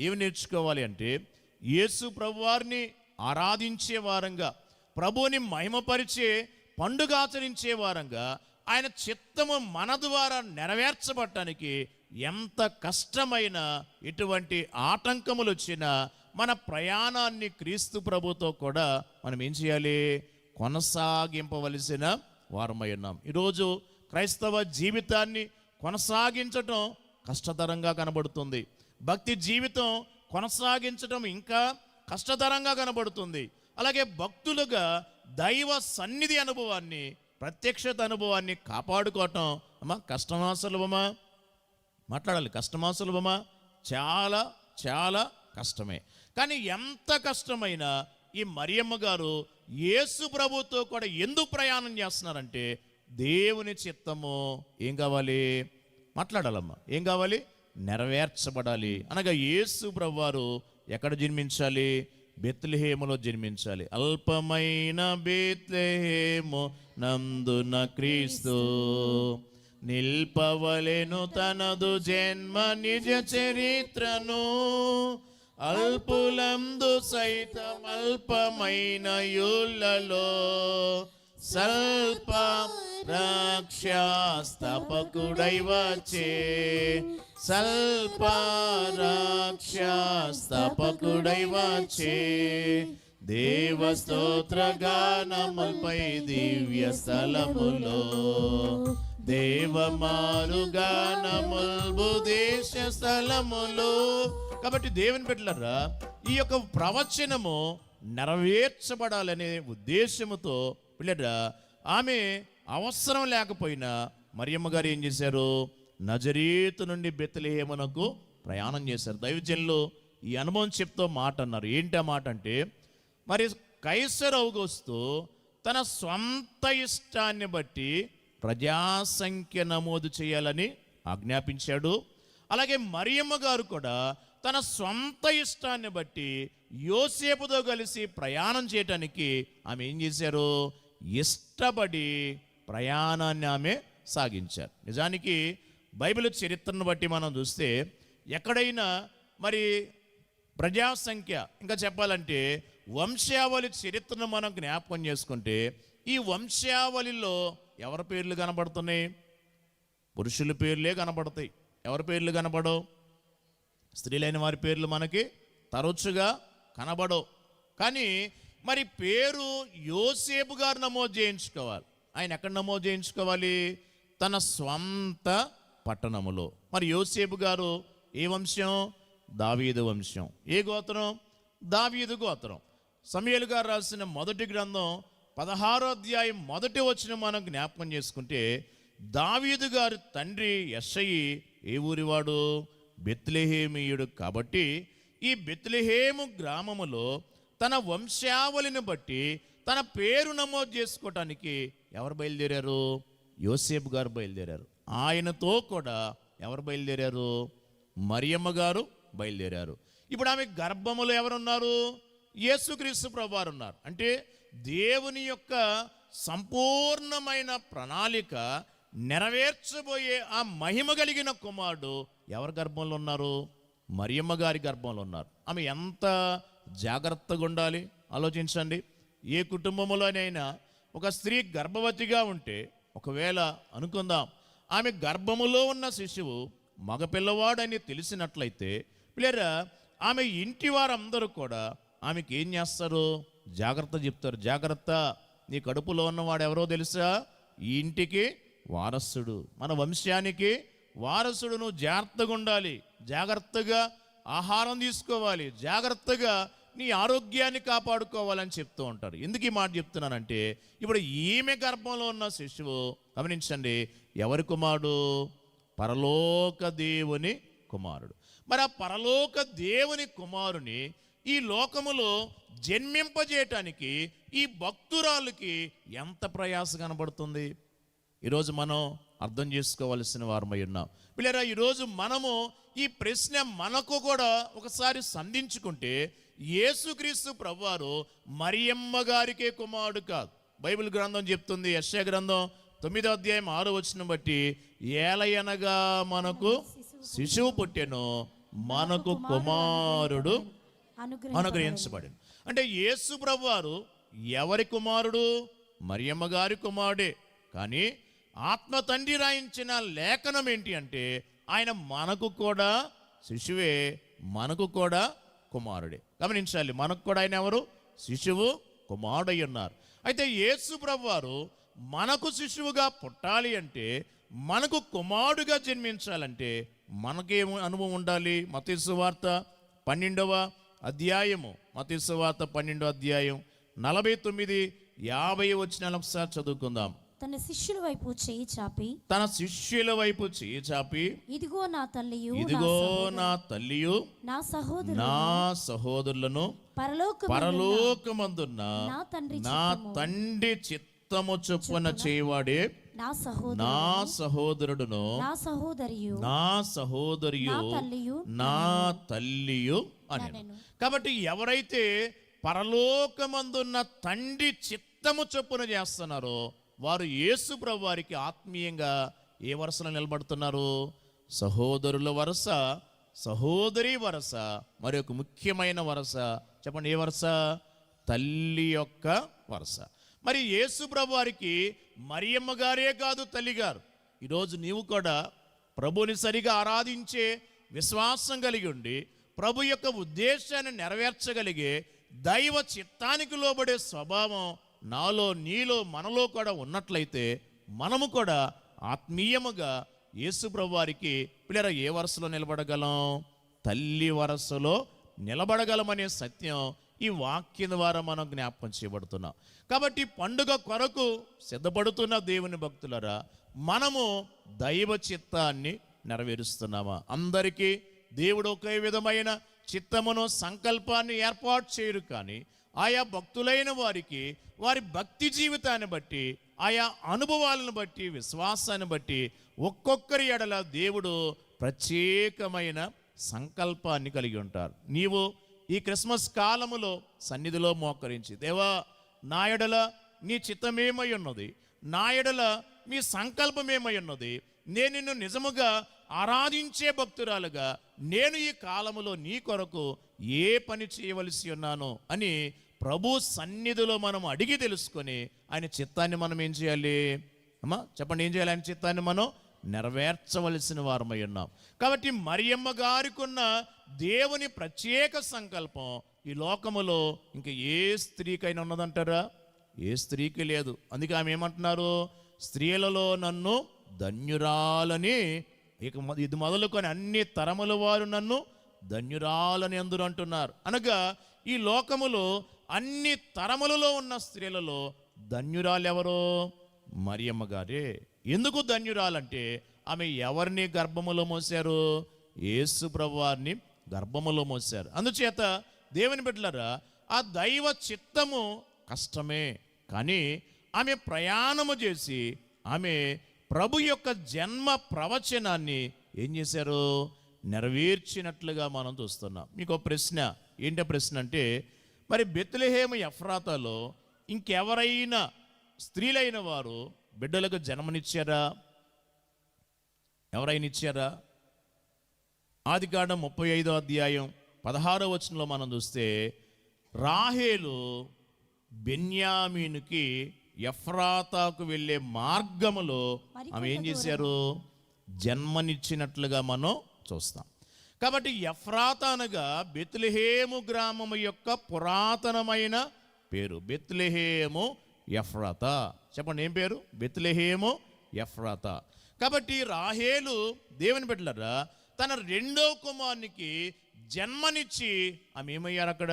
ఏమి నేర్చుకోవాలి అంటే యేసు ప్రభువారిని ఆరాధించే వారంగా, ప్రభువుని మహిమపరిచే పండుగ ఆచరించే వారంగా ఆయన చిత్తము మన ద్వారా నెరవేర్చబడటానికి ఎంత కష్టమైన ఎటువంటి ఆటంకములు వచ్చినా మన ప్రయాణాన్ని క్రీస్తు ప్రభుతో కూడా మనం ఏం చేయాలి? కొనసాగింపవలసిన వారమై ఉన్నాం. ఈరోజు క్రైస్తవ జీవితాన్ని కొనసాగించటం కష్టతరంగా కనబడుతుంది. భక్తి జీవితం కొనసాగించటం ఇంకా కష్టతరంగా కనబడుతుంది. అలాగే భక్తులుగా దైవ సన్నిధి అనుభవాన్ని, ప్రత్యక్షత అనుభవాన్ని కాపాడుకోవటం అమ్మా కష్టమా సులభమా? మాట్లాడాలి, కష్టమా సులభమా? చాలా చాలా కష్టమే. కానీ ఎంత కష్టమైనా ఈ మరియమ్మ గారు యేసు ప్రభుతో కూడా ఎందుకు ప్రయాణం చేస్తున్నారంటే దేవుని చిత్తము ఏం కావాలి? మాట్లాడాలమ్మా, ఏం కావాలి? నెరవేర్చబడాలి. అనగా యేసు ప్రభువారు ఎక్కడ జన్మించాలి? బెత్లెహేములో జన్మించాలి. అల్పమైన బెత్లెహేము నందున క్రీస్తు నిల్పవలెను తనదు జన్మ నిజ చరిత్రను, అల్పులందు సైతం అల్పమైన యులలో స్వల్ప రక్షాస్తపకుడై వచ్చే, స్వల్ప రక్షాస్తపకుడై వచ్చే, దేవ స్తోత్ర గానములపై దివ్య స్థలములో, దేవమారు గానములు దేశ స్థలములో. కాబట్టి దేవుని బిడ్డలారా, ఈ యొక్క ప్రవచనము నెరవేర్చబడాలనే ఉద్దేశముతో పిల్లరా ఆమె అవసరం లేకపోయినా మరియమ్మ గారు ఏం చేశారు? నజరేతు నుండి బెత్లెహేమునకు ప్రయాణం చేశారు. దైవజనులు ఈ అనుభవం చెప్తూ మాట అన్నారు. ఏంటి ఆ మాట అంటే మరి కైసర్ ఔగుస్తు తన స్వంత ఇష్టాన్ని బట్టి ప్రజాసంఖ్య నమోదు చేయాలని ఆజ్ఞాపించాడు. అలాగే మరియమ్మ గారు కూడా తన స్వంత ఇష్టాన్ని బట్టి యోసేపుతో కలిసి ప్రయాణం చేయటానికి ఆమె ఏం చేశారు? ఇష్టపడి ప్రయాణాన్ని ఆమె సాగించారు. నిజానికి బైబిల్ చరిత్రను బట్టి మనం చూస్తే ఎక్కడైనా మరి ప్రజాసంఖ్య, ఇంకా చెప్పాలంటే వంశావళి చరిత్రను మనం జ్ఞాపకం చేసుకుంటే ఈ వంశావళిలో ఎవరి పేర్లు కనబడుతున్నాయి? పురుషుల పేర్లే కనబడతాయి. ఎవరి పేర్లు కనబడవు? స్త్రీలైన వారి పేర్లు మనకి తరచుగా కనబడవు. కానీ మరి పేరు యోసేపు గారు నమోదు చేయించుకోవాలి. ఆయన ఎక్కడ నమోదు చేయించుకోవాలి? తన స్వంత పట్టణములో. మరి యోసేపు గారు ఏ వంశం? దావీదు వంశం. ఏ గోత్రం? దావీదు గోత్రం. సమూయేలు గారు రాసిన మొదటి గ్రంథం 16వ అధ్యాయం మొదటి వచనం మనం జ్ఞాపకం చేసుకుంటే, దావీదు గారి తండ్రి యెష్షయి ఏ ఊరివాడు? బెత్లెహేమీయుడు. కాబట్టి ఈ బెత్లెహేము గ్రామములో తన వంశావళిని బట్టి తన పేరు నమోదు చేసుకోవటానికి ఎవరు బయలుదేరారు? యోసేపు గారు బయలుదేరారు. ఆయనతో కూడా ఎవరు బయలుదేరారు? మరియమ్మ గారు బయలుదేరారు. ఇప్పుడు ఆమె గర్భములో ఎవరున్నారు? యేసుక్రీస్తు ప్రభువారు ఉన్నారు. అంటే దేవుని యొక్క సంపూర్ణమైన ప్రణాళిక నెరవేర్చబోయే ఆ మహిమ కలిగిన కుమారుడు ఎవరి గర్భంలో ఉన్నారు? మరియమ్మ గారి గర్భంలో ఉన్నారు. ఆమె ఎంత జాగ్రత్తగా ఉండాలి ఆలోచించండి. ఏ కుటుంబంలోనైనా ఒక స్త్రీ గర్భవతిగా ఉంటే, ఒకవేళ అనుకుందాం ఆమె గర్భములో ఉన్న శిశువు మగపిల్లవాడని తెలిసినట్లయితే, లేదా ఆమె ఇంటి వారందరూ కూడా ఆమెకి ఏం చేస్తారు? జాగ్రత్త చెప్తారు. జాగ్రత్త, నీ కడుపులో ఉన్నవాడు ఎవరో తెలుసా? ఈ ఇంటికి వారసుడు, మన వంశానికి వారసుడు. నువ్వు జాగ్రత్తగా ఉండాలి, జాగ్రత్తగా ఆహారం తీసుకోవాలి, జాగ్రత్తగా నీ ఆరోగ్యాన్ని కాపాడుకోవాలని చెప్తూ ఉంటారు. ఎందుకు ఈ మాట చెప్తున్నానంటే, ఇప్పుడు ఈమె గర్భంలో ఉన్న శిశువు గమనించండి, ఎవరి కుమారుడు? పరలోక దేవుని కుమారుడు. మరి ఆ పరలోక దేవుని కుమారుని ఈ లోకములో జన్మింపజేయటానికి ఈ భక్తురాలకి ఎంత ప్రయాస కనబడుతుంది? ఈరోజు మనం అర్థం చేసుకోవాల్సిన వారమై ఉన్నాం. పిల్లరా, ఈరోజు మనము ఈ ప్రశ్న మనకు కూడా ఒకసారి సంధించుకుంటే, యేసుక్రీస్తు ప్రభువారు మరియమ్మ గారికే కుమారుడు కాదు. బైబిల్ గ్రంథం చెప్తుంది, యెషయా గ్రంథం 9వ అధ్యాయం 6వ వచనం బట్టి, ఏలయనగా మనకు శిశువు పుట్టెను, మనకు కుమారుడు అనుగ్రహించబడింది. అంటే యేసు ప్రభువారు ఎవరి కుమారుడు? మరియమ్మ గారి కుమారుడే. కానీ ఆత్మ తండ్రి రాయించిన లేఖనం ఏంటి అంటే, ఆయన మనకు కూడా శిశువే, మనకు కూడా కుమారుడే. గమనించాలి, మనకు కూడా ఆయన ఎవరు? శిశువు, కుమారుడై ఉన్నారు. అయితే యేసు ప్రభువారు మనకు శిశువుగా పుట్టాలి అంటే, మనకు కుమారుడుగా జన్మించాలంటే మనకేమో అనుభవం ఉండాలి. మత్తయి సువార్త 12వ అధ్యాయము, మత్తయి సువార్త 12వ అధ్యాయం 49, 50 వచనాలు ఒకసారి చదువుకుందాం. తన శిష్యుల వైపు చేయి చాపి, తన శిష్యుల వైపు చేయి చాపి, ఇదిగో నా తల్లియు, ఇదిగో నా తల్లియు, నా సహోదరులను పరలోకమందున్న నా తండ్రి చిత్తము చొప్పున చేయవాడే నా సహోదరుడును, నా సహోదరియు, నా తల్లియు అని. కాబట్టి ఎవరైతే పరలోకమందున్న తండ్రి చిత్తము చొప్పున చేస్తున్నారో వారు యేసు ప్రభు వారికి ఆత్మీయంగా ఏ వరుసలో నిలబడుతున్నారు? సహోదరుల వరుస, సహోదరి వరుస, మరి ఒక ముఖ్యమైన వరుస చెప్పండి, ఏ వరుస? తల్లి యొక్క వరుస. మరి యేసు ప్రభు వారికి మరియమ్మ గారే కాదు, తల్లి గారు. ఈరోజు నీవు కూడా ప్రభుని సరిగా ఆరాధించే విశ్వాసం కలిగి ఉండి ప్రభు యొక్క ఉద్దేశాన్ని నెరవేర్చగలిగే దైవ చిత్తానికి లోబడే స్వభావం నాలో, నీలో, మనలో కూడా ఉన్నట్లయితే మనము కూడా ఆత్మీయముగా యేసు ప్రభు వారికి పిల్లరా ఏ వరుసలో నిలబడగలం? తల్లి వరుసలో నిలబడగలమనే సత్యం ఈ వాక్యం ద్వారా మనం జ్ఞాపకం చేయబడుతున్నాం. కాబట్టి పండుగ కొరకు సిద్ధపడుతున్న దేవుని భక్తులరా, మనము దైవ చిత్తాన్ని నెరవేరుస్తున్నామా? అందరికీ దేవుడు ఒకే విధమైన చిత్తమును, సంకల్పాన్ని ఏర్పాటు చేయరు. కానీ ఆయా భక్తులైన వారికి వారి భక్తి జీవితాన్ని బట్టి, ఆయా అనుభవాలను బట్టి, విశ్వాసాన్ని బట్టి ఒక్కొక్కరి ఎడల దేవుడు ప్రత్యేకమైన సంకల్పాన్ని కలిగి ఉంటారు. నీవు ఈ క్రిస్మస్ కాలములో సన్నిధిలో మోకరించి, దేవా నా ఎడల నీ చిత్తమేమై ఉన్నది, నా ఎడల మీ సంకల్పమేమై ఉన్నది, నేను నిన్ను నిజముగా ఆరాధించే భక్తురాలుగా నేను ఈ కాలములో నీ కొరకు ఏ పని చేయవలసి ఉన్నానో అని ప్రభు సన్నిధిలో మనం అడిగి తెలుసుకొని ఆయన చిత్తాన్ని మనం ఏం చేయాలి? అమ్మా చెప్పండి, ఏం చేయాలి? ఆయన చిత్తాన్ని మనం నెరవేర్చవలసిన వారమై ఉన్నాం. కాబట్టి మరియమ్మ గారికి ఉన్న దేవుని ప్రత్యేక సంకల్పం ఈ లోకములో ఇంకా ఏ స్త్రీకైనా ఉన్నదంటారా? ఏ స్త్రీకి లేదు. అందుకే ఆమె ఏమంటున్నారు? స్త్రీలలో నన్ను ధన్యురాలని, ఇక ఇది మొదలుకొని అన్ని తరముల వారు నన్ను ధన్యురాలని అందరూ అంటున్నారు. అనగా ఈ లోకములో అన్ని తరములలో ఉన్న స్త్రీలలో ధన్యురాలు ఎవరో? మరియమ్మ గారే. ఎందుకు ధన్యురాలంటే ఆమె ఎవరిని గర్భములో మోశారు? యేసు ప్రభువారిని గర్భములో మోశారు. అందుచేత దేవుని బిడ్డలారా, ఆ దైవ చిత్తము కష్టమే, కానీ ఆమె ప్రయాణము చేసి ఆమె ప్రభు యొక్క జన్మ ప్రవచనాన్ని ఏం చేశారు? నెరవేర్చినట్లుగా మనం చూస్తున్నాం. మీకు ఒక ప్రశ్న. ఏంటి ప్రశ్న అంటే, మరి బెత్లెహేము ఎఫ్రాతాలో ఇంకెవరైనా స్త్రీలైన వారు బిడ్డలకు జన్మనిచ్చారా? ఎవరైనా ఇచ్చారా? ఆదికాండం 35వ అధ్యాయం 16వ వచనంలో మనం చూస్తే, రాహేలు బెన్యామీనుకి ఎఫ్రాతాకు వెళ్ళే మార్గములో ఆమె ఏం చేశారు? జన్మనిచ్చినట్లుగా మనం చూస్తాం. కాబట్టి ఎఫ్రాతా అనగా బెత్లెహేము గ్రామము యొక్క పురాతనమైన పేరు. బెత్లెహేము ఎఫ్రాతా. చెప్పండి, ఏం పేరు? బెత్లెహేము ఎఫ్రాతా. కాబట్టి రాహేలు దేవుని బిడ్డలారా తన రెండో కుమారునికి జన్మనిచ్చి ఆమె ఏమయ్యారు? అక్కడ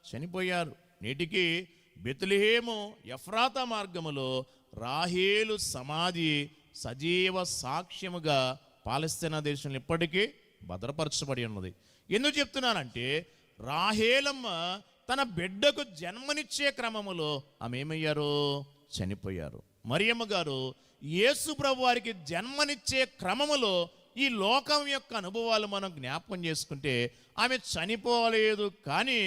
చనిపోయారు. నేటికి బెత్లెహేము ఎఫ్రాతా మార్గములో రాహేలు సమాధి సజీవ సాక్ష్యముగా పాలస్తీనా దేశంలో ఇప్పటికీ భద్రపరచబడి ఉన్నది. ఎందుకు చెప్తున్నానంటే, రాహేలమ్మ తన బిడ్డకు జన్మనిచ్చే క్రమములో ఆమె ఏమయ్యారు? చనిపోయారు. మరియమ్మ గారు యేసు ప్రభు వారికి జన్మనిచ్చే క్రమములో ఈ లోకం యొక్క అనుభవాలు మనం జ్ఞాపకం చేసుకుంటే, ఆమె చనిపోలేదు, కానీ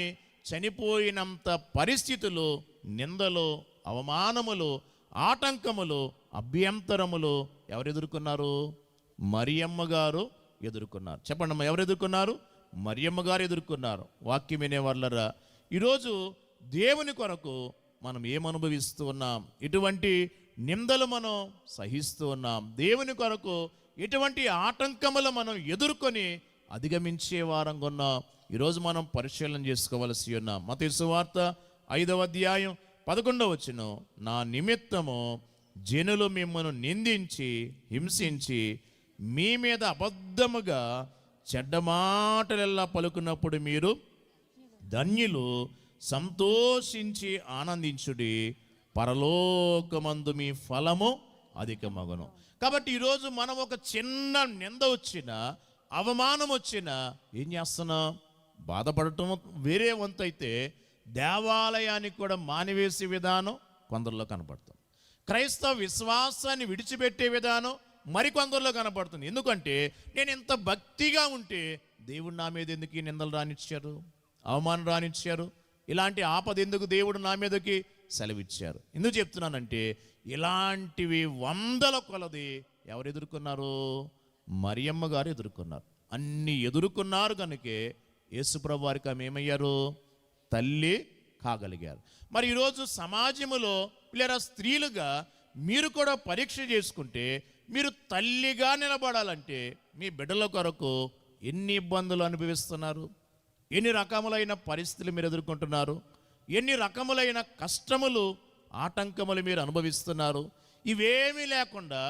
చనిపోయినంత పరిస్థితులు, నిందలు, అవమానములు, ఆటంకములు, అభ్యంతరములు ఎవరు ఎదుర్కొన్నారు? మరియమ్మ గారు ఎదుర్కొన్నారు. చెప్పండి అమ్మా, ఎవరు ఎదుర్కొన్నారు? మరియమ్మ గారు ఎదుర్కొన్నారు. వాక్యం వినేవాళ్ళరా, ఈరోజు దేవుని కొరకు మనం ఏమనుభవిస్తూ ఉన్నాం? ఇటువంటి నిందలు మనం సహిస్తూ ఉన్నాం. దేవుని కొరకు ఎటువంటి ఆటంకములు మనం ఎదుర్కొని అధిగమించే వారంగా ఉన్నాం. ఈరోజు మనం పరిశీలన చేసుకోవలసి ఉన్నాం. మత్తయి సువార్త 5వ అధ్యాయం 11వ వచనం, నా నిమిత్తము జనులు మిమ్మల్ని నిందించి హింసించి మీ మీద అబద్ధముగా చెడ్డ మాటలెల్లా పలుకున్నప్పుడు మీరు ధన్యులు, సంతోషించి ఆనందించుడి, పరలోకమందు మీ ఫలము అధికమగును. కాబట్టి ఈరోజు మనం ఒక చిన్న నింద వచ్చినా, అవమానం వచ్చినా ఏం చేస్తున్నాం? బాధపడటం వేరే వంతు అయితే, దేవాలయానికి కూడా మానివేసే విధానం కొందరిలో కనపడుతుంది. క్రైస్తవ విశ్వాసాన్ని విడిచిపెట్టే విధానం మరికొందరిలో కనపడుతుంది. ఎందుకంటే నేను ఇంత భక్తిగా ఉంటే దేవుడు నా మీద ఎందుకు ఈ నిందలు రానిచ్చారు, అవమానం రానిచ్చారు, ఇలాంటి ఆపద ఎందుకు దేవుడు నా మీదకి సెలవిచ్చారు? ఎందుకు చెప్తున్నానంటే, ఇలాంటివి వందల కొలది ఎవరు ఎదుర్కొన్నారు? మరియమ్మ గారు ఎదుర్కొన్నారు. అన్ని ఎదుర్కొన్నారు కనుకే యేసుప్రభు వారికి ఆమె ఏమయ్యారు? తల్లి కాగలిగారు. మరి ఈరోజు సమాజంలో లేదా స్త్రీలుగా మీరు కూడా పరీక్ష చేసుకుంటే, మీరు తల్లిగా నిలబడాలంటే మీ బిడ్డల కొరకు ఎన్ని ఇబ్బందులు అనుభవిస్తున్నారు? ఎన్ని రకములైన పరిస్థితులు మీరు ఎదుర్కొంటున్నారు? ఎన్ని రకములైన కష్టములు, ఆటంకములు మీరు అనుభవిస్తున్నారు? ఇవేమీ లేకుండా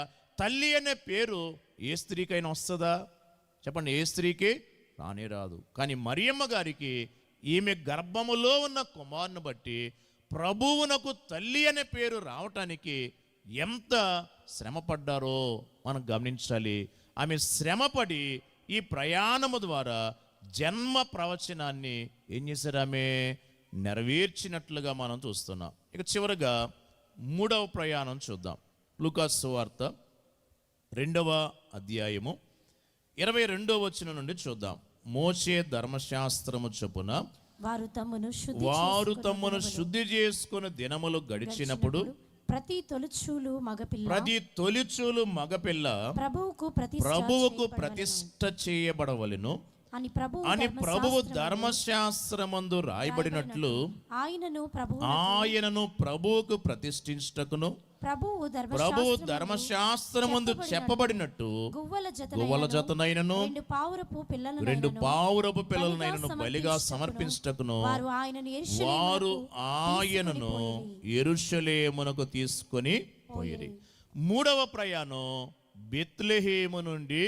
తల్లి అనే పేరు ఏ స్త్రీకైనా వస్తుందా? చెప్పండి, ఏ స్త్రీకి రానే రాదు. కానీ మరియమ్మ గారికి ఈమె గర్భములో ఉన్న కుమారుని బట్టి ప్రభువునకు తల్లి అనే పేరు రావటానికి ఎంత శ్రమపడ్డారో మనం గమనించాలి. ఆమె శ్రమపడి ఈ ప్రయాణము ద్వారా జన్మ ప్రవచనాన్ని ఏం చేశారు? ఆమె నెరవేర్చినట్లుగా మనం చూస్తున్నాం. ఇక చివరగా 3వ ప్రయాణం చూద్దాం. లూకాసు సువార్త 2వ అధ్యాయము 22వ వచనం నుండి చూద్దాం. మోషే ధర్మశాస్త్రము చొప్పున వారు తమ్మును శుద్ధి చేసుకుని దినములు గడిచినప్పుడు ప్రతి తొలిచూలు మగపిల్ల ప్రభువుకు ప్రతిష్ఠ చేయబడవలెను అని ప్రభువు ధర్మశాస్త్రమందు రాయబడినట్లు ఆయనను ప్రభువుకు ప్రతిష్ఠించుటకును ప్రభువు ధర్మశాస్త్రమందు చెప్పబడినట్టు గువ్వల జతనైనను 2 పావురపు పిల్లలనైనను బలిగా సమర్పించుటకును వారు ఆయనను యెరూషలేమునకు తీసుకొని పోయిరి. 3వ ప్రయాణం బెత్లెహేము నుండి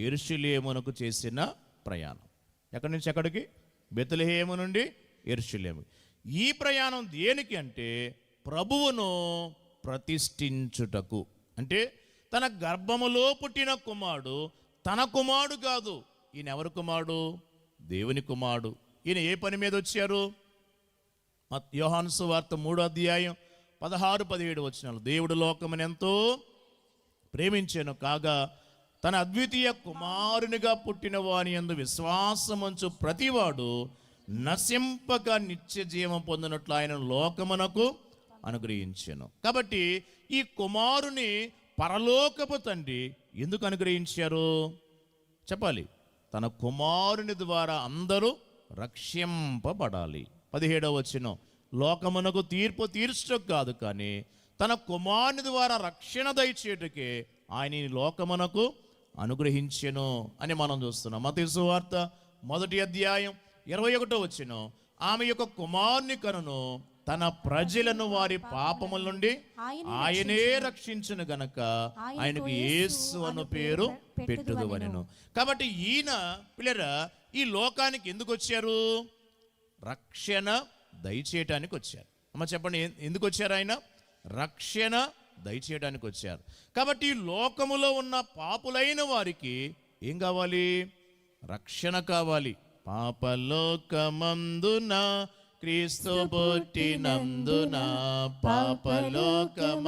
యెరూషలేమునకు చేసిన ప్రయాణం. ఎక్కడి నుంచి ఎక్కడికి? బెత్లెహేము నుండి యెరూషలేము. ఈ ప్రయాణం దేనికి అంటే ప్రభువును ప్రతిష్ఠించుటకు. అంటే తన గర్భములో పుట్టిన కుమారుడు తన కుమారుడు కాదు. ఈయన ఎవరి కుమారుడు? దేవుని కుమారుడు. ఈయన ఏ పని మీద వచ్చారు? యోహాను సువార్త 3వ అధ్యాయం 16-17 వచనాలు. దేవుడు లోకమును ఎంతో ప్రేమించెను కాగా తన అద్వితీయ కుమారునిగా పుట్టిన వాని యందు విశ్వాసముంచు ప్రతివాడు నశింపక నిత్య జీవం పొందినట్లు ఆయన లోకమునకు అనుగ్రహించెను. కాబట్టి ఈ కుమారుని పరలోకపు తండ్రి ఎందుకు అనుగ్రహించారు చెప్పాలి? తన కుమారుని ద్వారా అందరూ రక్షింపబడాలి. 17వ వచనం, లోకమునకు తీర్పు తీర్చడం కాదు, కానీ తన కుమారుని ద్వారా రక్షణ దయచేటుకే ఆయన ఈ లోకమునకు అనుగ్రహించెను అని మనం చూస్తున్నాం. మత్తయి సువార్త 1వ అధ్యాయం 21వ వచనం, ఆమె యొక్క కుమారుని కనును తన ప్రజలను వారి పాపముల నుండి ఆయనే రక్షించును గనక ఆయనకు యేసు అను పేరు పెట్టుదువనెను. కాబట్టి ఈయన పిల్లరా ఈ లోకానికి ఎందుకు వచ్చారు? రక్షణ దయచేయటానికి వచ్చారు. అమ్మ చెప్పండి, ఎందుకు వచ్చారు? ఆయన రక్షణ దయచేయడానికి వచ్చారు. కాబట్టి ఈ లోకములో ఉన్న పాపులైన వారికి ఏం కావాలి? రక్షణ కావాలి. పాపలోకమందున క్రీస్తు పుట్టినందున, పాపలోకమందున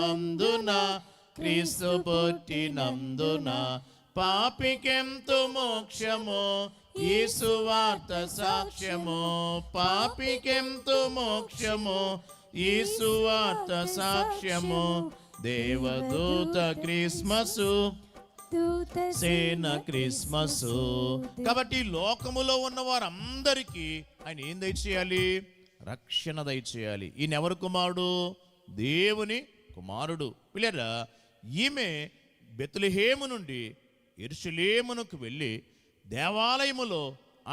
క్రీస్తు పుట్టినందున, పాపికెంతో మోక్షము యేసు వార్త సాక్ష్యము, పాపికెంతో మోక్షము యేసు వార్త సాక్ష్యము, దేవదూత క్రిస్మసు సేన క్రిస్మస్. కాబట్టి లోకములో ఉన్న వారందరికీ ఆయన ఏం దయచేయాలి? రక్షణ దయచేయాలి. ఈయన ఎవరు కుమారుడు? దేవుని కుమారుడు. పిల్లరా, ఈమె బెత్లెహేము నుండి యెరూషలేమునకు వెళ్ళి దేవాలయములో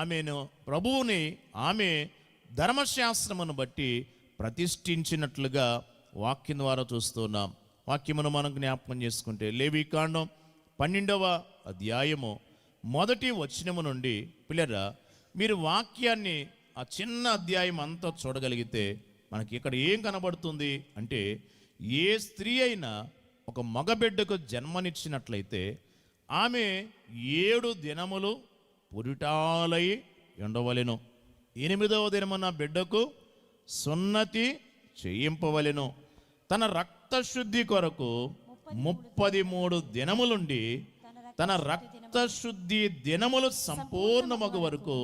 ఆమెను ప్రభువుని ఆమె ధర్మశాస్త్రమును బట్టి ప్రతిష్ఠించినట్లుగా వాక్యం ద్వారా చూస్తున్నాం. వాక్యమును మనం జ్ఞాపకం చేసుకుంటే లేవీకాండం 12వ అధ్యాయము 1వ వచనము నుండి పిల్లరా మీరు వాక్యాన్ని ఆ చిన్న అధ్యాయం అంతా చూడగలిగితే మనకి ఇక్కడ ఏం కనబడుతుంది అంటే, ఏ స్త్రీ అయినా ఒక మగబిడ్డకు జన్మనిచ్చినట్లయితే ఆమె 7 దినములు పురిటాలై ఉండవలెను, 8వ దినమున బిడ్డకు సున్నతి చేయింపవలెను, తన రక్తశుద్ధి కొరకు 33 దినములుండి తన రక్తశుద్ధి దినములు సంపూర్ణమగు వరకు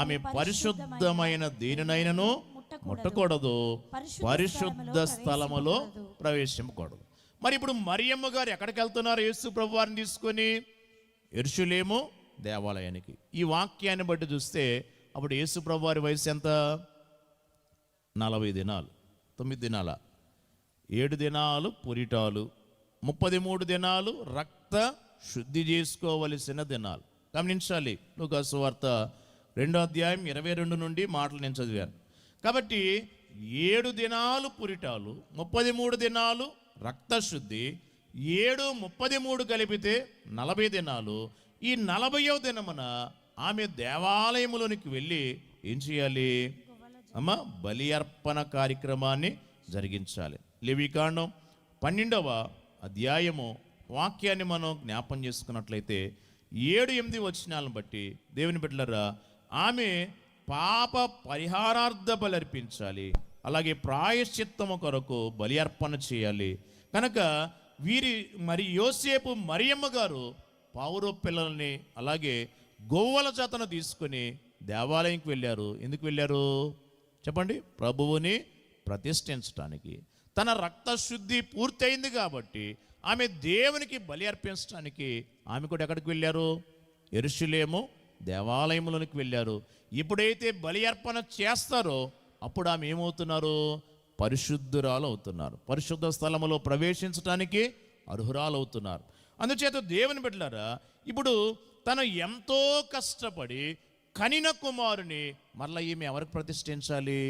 ఆమె పరిశుద్ధమైన దేనినైనను ముట్టకూడదు, పరిశుద్ధ స్థలములో ప్రవేశించకూడదు. మరి ఇప్పుడు మరియమ్మ గారు ఎక్కడికి వెళ్తున్నారు? యేసు ప్రభు వారిని తీసుకొని యెరూషలేము దేవాలయానికి. ఈ వాక్యాన్ని బట్టి చూస్తే అప్పుడు యేసు ప్రభు వారి వయసు ఎంత? 40 దినాలు, 9 దినాల, 7 దినాలు పురిటాలు, 33 దినాలు రక్త శుద్ధి చేసుకోవలసిన దినాలు. గమనించాలి. లూకా సువార్త 2వ అధ్యాయం 22 నుండి మాటలు నేను చదివాను. కాబట్టి 7 దినాలు పురిటాలు, 33 దినాలు రక్తశుద్ధి, 7 33 కలిపితే 40 దినాలు. ఈ 40వ దినమున ఆమె దేవాలయములోనికి వెళ్ళి ఏం చేయాలి అమ్మ? బలి అర్పణ కార్యక్రమాన్ని జరిగించాలి. లేవీకాండం 12వ అధ్యాయము వాక్యాన్ని మనం జ్ఞాపం చేసుకున్నట్లయితే 7-8 వచనాలను బట్టి దేవుని బిడ్డలారా ఆమె పాప పరిహారార్థ బలి అర్పించాలి, అలాగే ప్రాయశ్చిత్తము కొరకు బలి అర్పణ చేయాలి. కనుక మరి యోసేపు మరియమ్మ గారు పావురో పిల్లల్ని అలాగే గోవల జతను తీసుకుని దేవాలయంకి వెళ్ళారు. ఎందుకు వెళ్ళారు చెప్పండి? ప్రభువుని ప్రతిష్ఠించడానికి. తన రక్తశుద్ధి పూర్తయింది కాబట్టి ఆమె దేవునికి బలి అర్పించడానికి ఆమె కూడా ఎక్కడికి వెళ్ళారు? యెరూషలేము దేవాలయంలోనికి వెళ్ళారు. ఎప్పుడైతే బలి అర్పణ చేస్తారో అప్పుడు ఆమె ఏమవుతున్నారు? పరిశుద్ధురాలు అవుతున్నారు. పరిశుద్ధ స్థలములో ప్రవేశించడానికి అర్హురాలు అవుతున్నారు. అందుచేత దేవుని బిడ్డలారా ఇప్పుడు తను ఎంతో కష్టపడి కనిన కుమారుని మరలా ఈమె ఎవరికి ప్రతిష్ఠించాలి?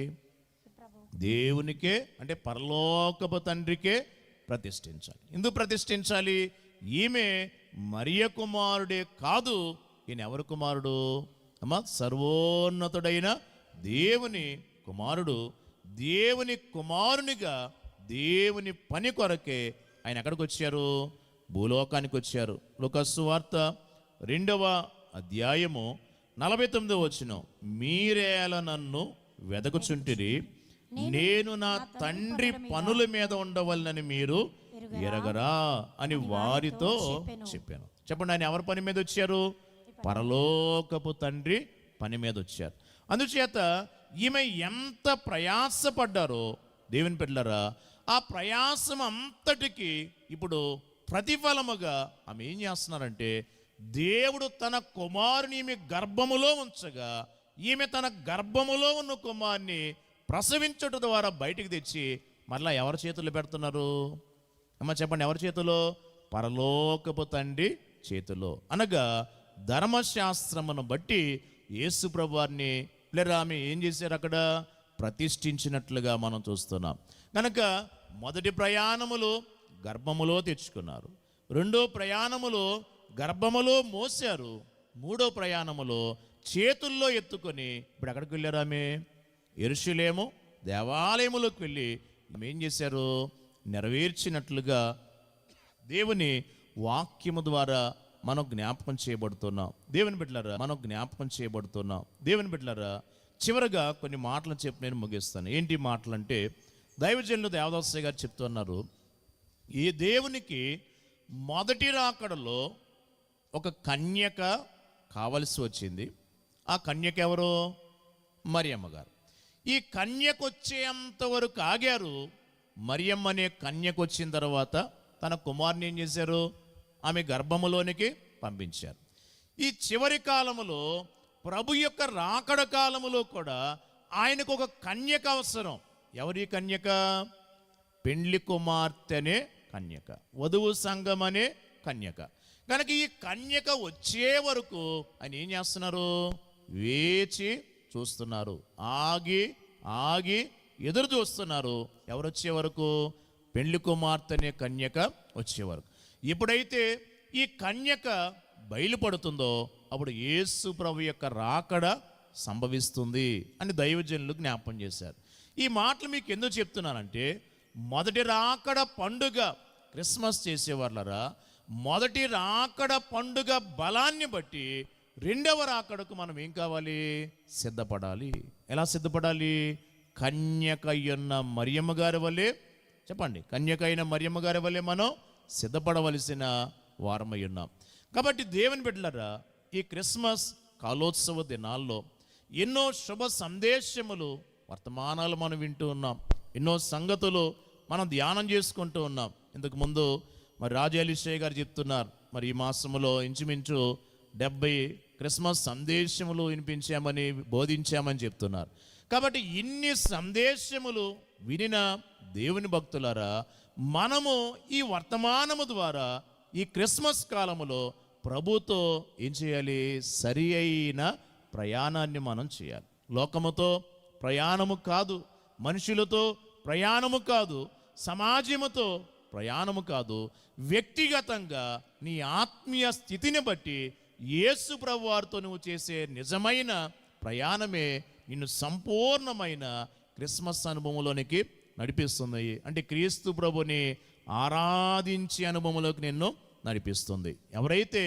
దేవునికే, అంటే పరలోకపు తండ్రికే ప్రతిష్ఠించాలి. ఎందుకు ప్రతిష్ఠించాలి? ఈమె మరియ కుమారుడే కాదు, ఈయన ఎవరి కుమారుడు అమ్మా? సర్వోన్నతుడైన దేవుని కుమారుడు దేవుని కుమారునిగా దేవుని పని కొరకే ఆయన ఎక్కడికి వచ్చారు? భూలోకానికి వచ్చారు. లూకాసు వార్త 2వ అధ్యాయము 49వ వచనం, మీరేల నన్ను వెదకుచుంటిరి, నేను నా తండ్రి పనుల మీద ఉండవలనని మీరు ఎరగరా అని వారితో చెప్పాను. చెప్పండి, ఆయన ఎవరి పని మీద వచ్చారు? పరలోకపు తండ్రి పని మీద వచ్చారు. అందుచేత ఈమె ఎంత ప్రయాసపడ్డారో దేవుని బిడ్డలారా, ఆ ప్రయాసం అంతటికి ఇప్పుడు ప్రతిఫలముగా ఆమె ఏం చేస్తున్నారంటే, దేవుడు తన కుమారుని ఈమె గర్భములో ఉంచగా ఈమె తన గర్భములో ఉన్న కుమారుని ప్రసవించడం ద్వారా బయటికి తెచ్చి మరలా ఎవరి చేతుల్లో పెడుతున్నారు? అమ్మ చెప్పండి, ఎవరి చేతిలో? పరలోకపు తండ్రి చేతిలో. అనగా ధర్మశాస్త్రమును బట్టి యేసు ప్రభువారిని లేదా ఆమె ఏం చేశారు? అక్కడ ప్రతిష్ఠించినట్లుగా మనం చూస్తున్నాం. కనుక మొదటి ప్రయాణములు గర్భములో తెచ్చుకున్నారు, రెండో ప్రయాణములో గర్భములో మోసారు, మూడో ప్రయాణములో చేతుల్లో ఎత్తుకొని ఇప్పుడు ఎక్కడికి వెళ్ళారు? ఆమె యెరూషలేము దేవాలయములోకి వెళ్ళి ఆమె ఏం చేశారు? నెరవేర్చినట్లుగా దేవుని వాక్యము ద్వారా మనం జ్ఞాపకం చేయబడుతున్నాం. దేవుని బిడ్డలారా, మనం జ్ఞాపకం చేయబడుతున్నాం. దేవుని బిడ్డలారా, చివరగా కొన్ని మాటలు చెప్పి నేను ముగిస్తాను. ఏంటి మాటలు అంటే, దైవజనులు దేవదాసయ్య గారు చెప్తున్నారు, ఈ దేవునికి మొదటి రాకడలో ఒక కన్యక కావలసి వచ్చింది. ఆ కన్యక ఎవరు? మరియమ్మ గారు. ఈ కన్యక వచ్చేంత వరకు ఆగారు. మరియమ్మ అనే కన్యక వచ్చిన తర్వాత తన కుమారుని ఏం చేశారు? ఆమె గర్భములోనికి పంపించారు. ఈ చివరి కాలములో ప్రభు యొక్క రాకడ కాలములో కూడా ఆయనకు ఒక కన్యక అవసరం. ఎవరి కన్యక? పెండ్లి కుమార్తె అనే కన్యక, వధువు సంఘం అనే కన్యక. కనుక ఈ కన్యక వచ్చే వరకు ఆయన ఏం చేస్తున్నారు? వేచి చూస్తున్నారు, ఆగి ఆగి ఎదురు చూస్తున్నారు. ఎవరు వచ్చే వరకు? పెండ్లి కుమార్తె అనే కన్యక వచ్చే వరకు. ఎప్పుడైతే ఈ కన్యక బయలుపడుతుందో అప్పుడు యేసు ప్రభు యొక్క రాకడ సంభవిస్తుంది అని దైవజనులు జ్ఞాపం చేశారు. ఈ మాటలు మీకు ఎందుకు చెప్తున్నానంటే, మొదటి రాకడ పండుగ క్రిస్మస్ చేసేవాళ్ళరా, మొదటి రాకడ పండుగ బలాన్ని బట్టి రెండవ రాకడకు మనం ఏం కావాలి? సిద్ధపడాలి. ఎలా సిద్ధపడాలి? కన్యక అయిన మరియమ్మ గారి వల్లే, చెప్పండి, కన్యక అయిన మరియమ్మ గారి వల్లే మనం సిద్ధపడవలసిన వారమై ఉన్నాం. కాబట్టి దేవుని బిడ్డలారా, ఈ క్రిస్మస్ కాలోత్సవ దినాల్లో ఎన్నో శుభ సందేశములు, వర్తమానాలు మనం వింటూ ఉన్నాం. ఎన్నో సంగతులు మనం ధ్యానం చేసుకుంటూ ఉన్నాం. ఇంతకు ముందు మరి రాజేలిషయ్య గారు చెప్తున్నారు, మరి ఈ మాసములో ఇంచుమించు 70 క్రిస్మస్ సందేశములు వినిపించామని, బోధించామని చెప్తున్నారు. కాబట్టి ఇన్ని సందేశములు వినిన దేవుని భక్తులారా, మనము ఈ వర్తమానము ద్వారా ఈ క్రిస్మస్ కాలములో ప్రభుతో ఏం చేయాలి? సరి అయిన ప్రయాణాన్ని మనం చేయాలి. లోకముతో ప్రయాణము కాదు, మనుషులతో ప్రయాణము కాదు, సమాజముతో ప్రయాణము కాదు, వ్యక్తిగతంగా నీ ఆత్మీయ స్థితిని బట్టి యేసు ప్రభు వారితో నువ్వు చేసే నిజమైన ప్రయాణమే నిన్ను సంపూర్ణమైన క్రిస్మస్ అనుభవంలోనికి నడిపిస్తుంది. అంటే క్రీస్తు ప్రభుని ఆరాధించే అనుభవంలోకి నిన్ను నడిపిస్తుంది. ఎవరైతే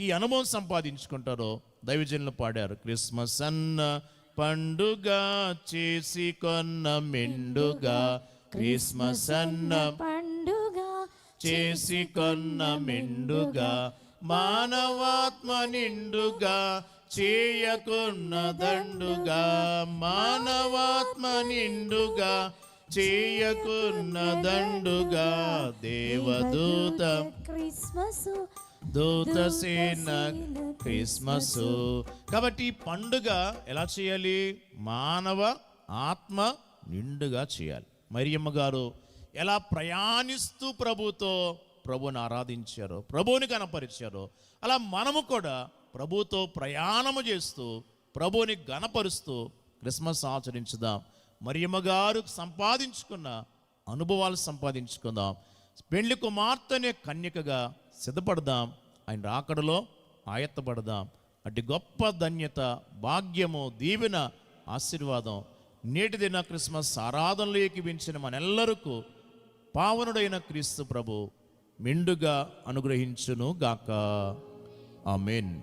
ఈ అనుభవం సంపాదించుకుంటారో దైవజనులు పాడారు, క్రిస్మస్ అన్న పండుగ చేసి కొన్న మెండుగా, క్రిస్మస్ అన్న పండుగ చేసి కొన్న మెండుగా, మానవాత్మ నిండుగా చేయకున్న దండుగా, మానవాత్మ నిండుగా చేయకున్న దండుగా, దేవదూత క్రిస్మస్ దూతసేన క్రిస్మస్. కాబట్టి ఈ పండుగ ఎలా చేయాలి? మానవ ఆత్మ నిండుగా చేయాలి. మరియమ్మ గారు ఎలా ప్రయాణిస్తూ ప్రభుని ఆరాధించారో, ప్రభువుని కనపరిచారో, అలా మనము కూడా ప్రభుతో ప్రయాణము చేస్తూ ప్రభువుని గణపరుస్తూ క్రిస్మస్ ఆచరించుదాం. మరియమ్మ గారు సంపాదించుకున్న అనుభవాలు సంపాదించుకుందాం. పెండ్లి కుమార్తెనే కన్యకగా సిద్ధపడదాం. ఆయన రాకడలో ఆయత్తపడదాం. అటు గొప్ప ధన్యత, భాగ్యము, దీవెన, ఆశీర్వాదం నేటి దిన క్రిస్మస్ ఆరాధనలు ఏకీవించిన మనెల్లరకు పావనుడైన క్రీస్తు ప్రభు మెండుగా అనుగ్రహించును గాక. ఆమేన్.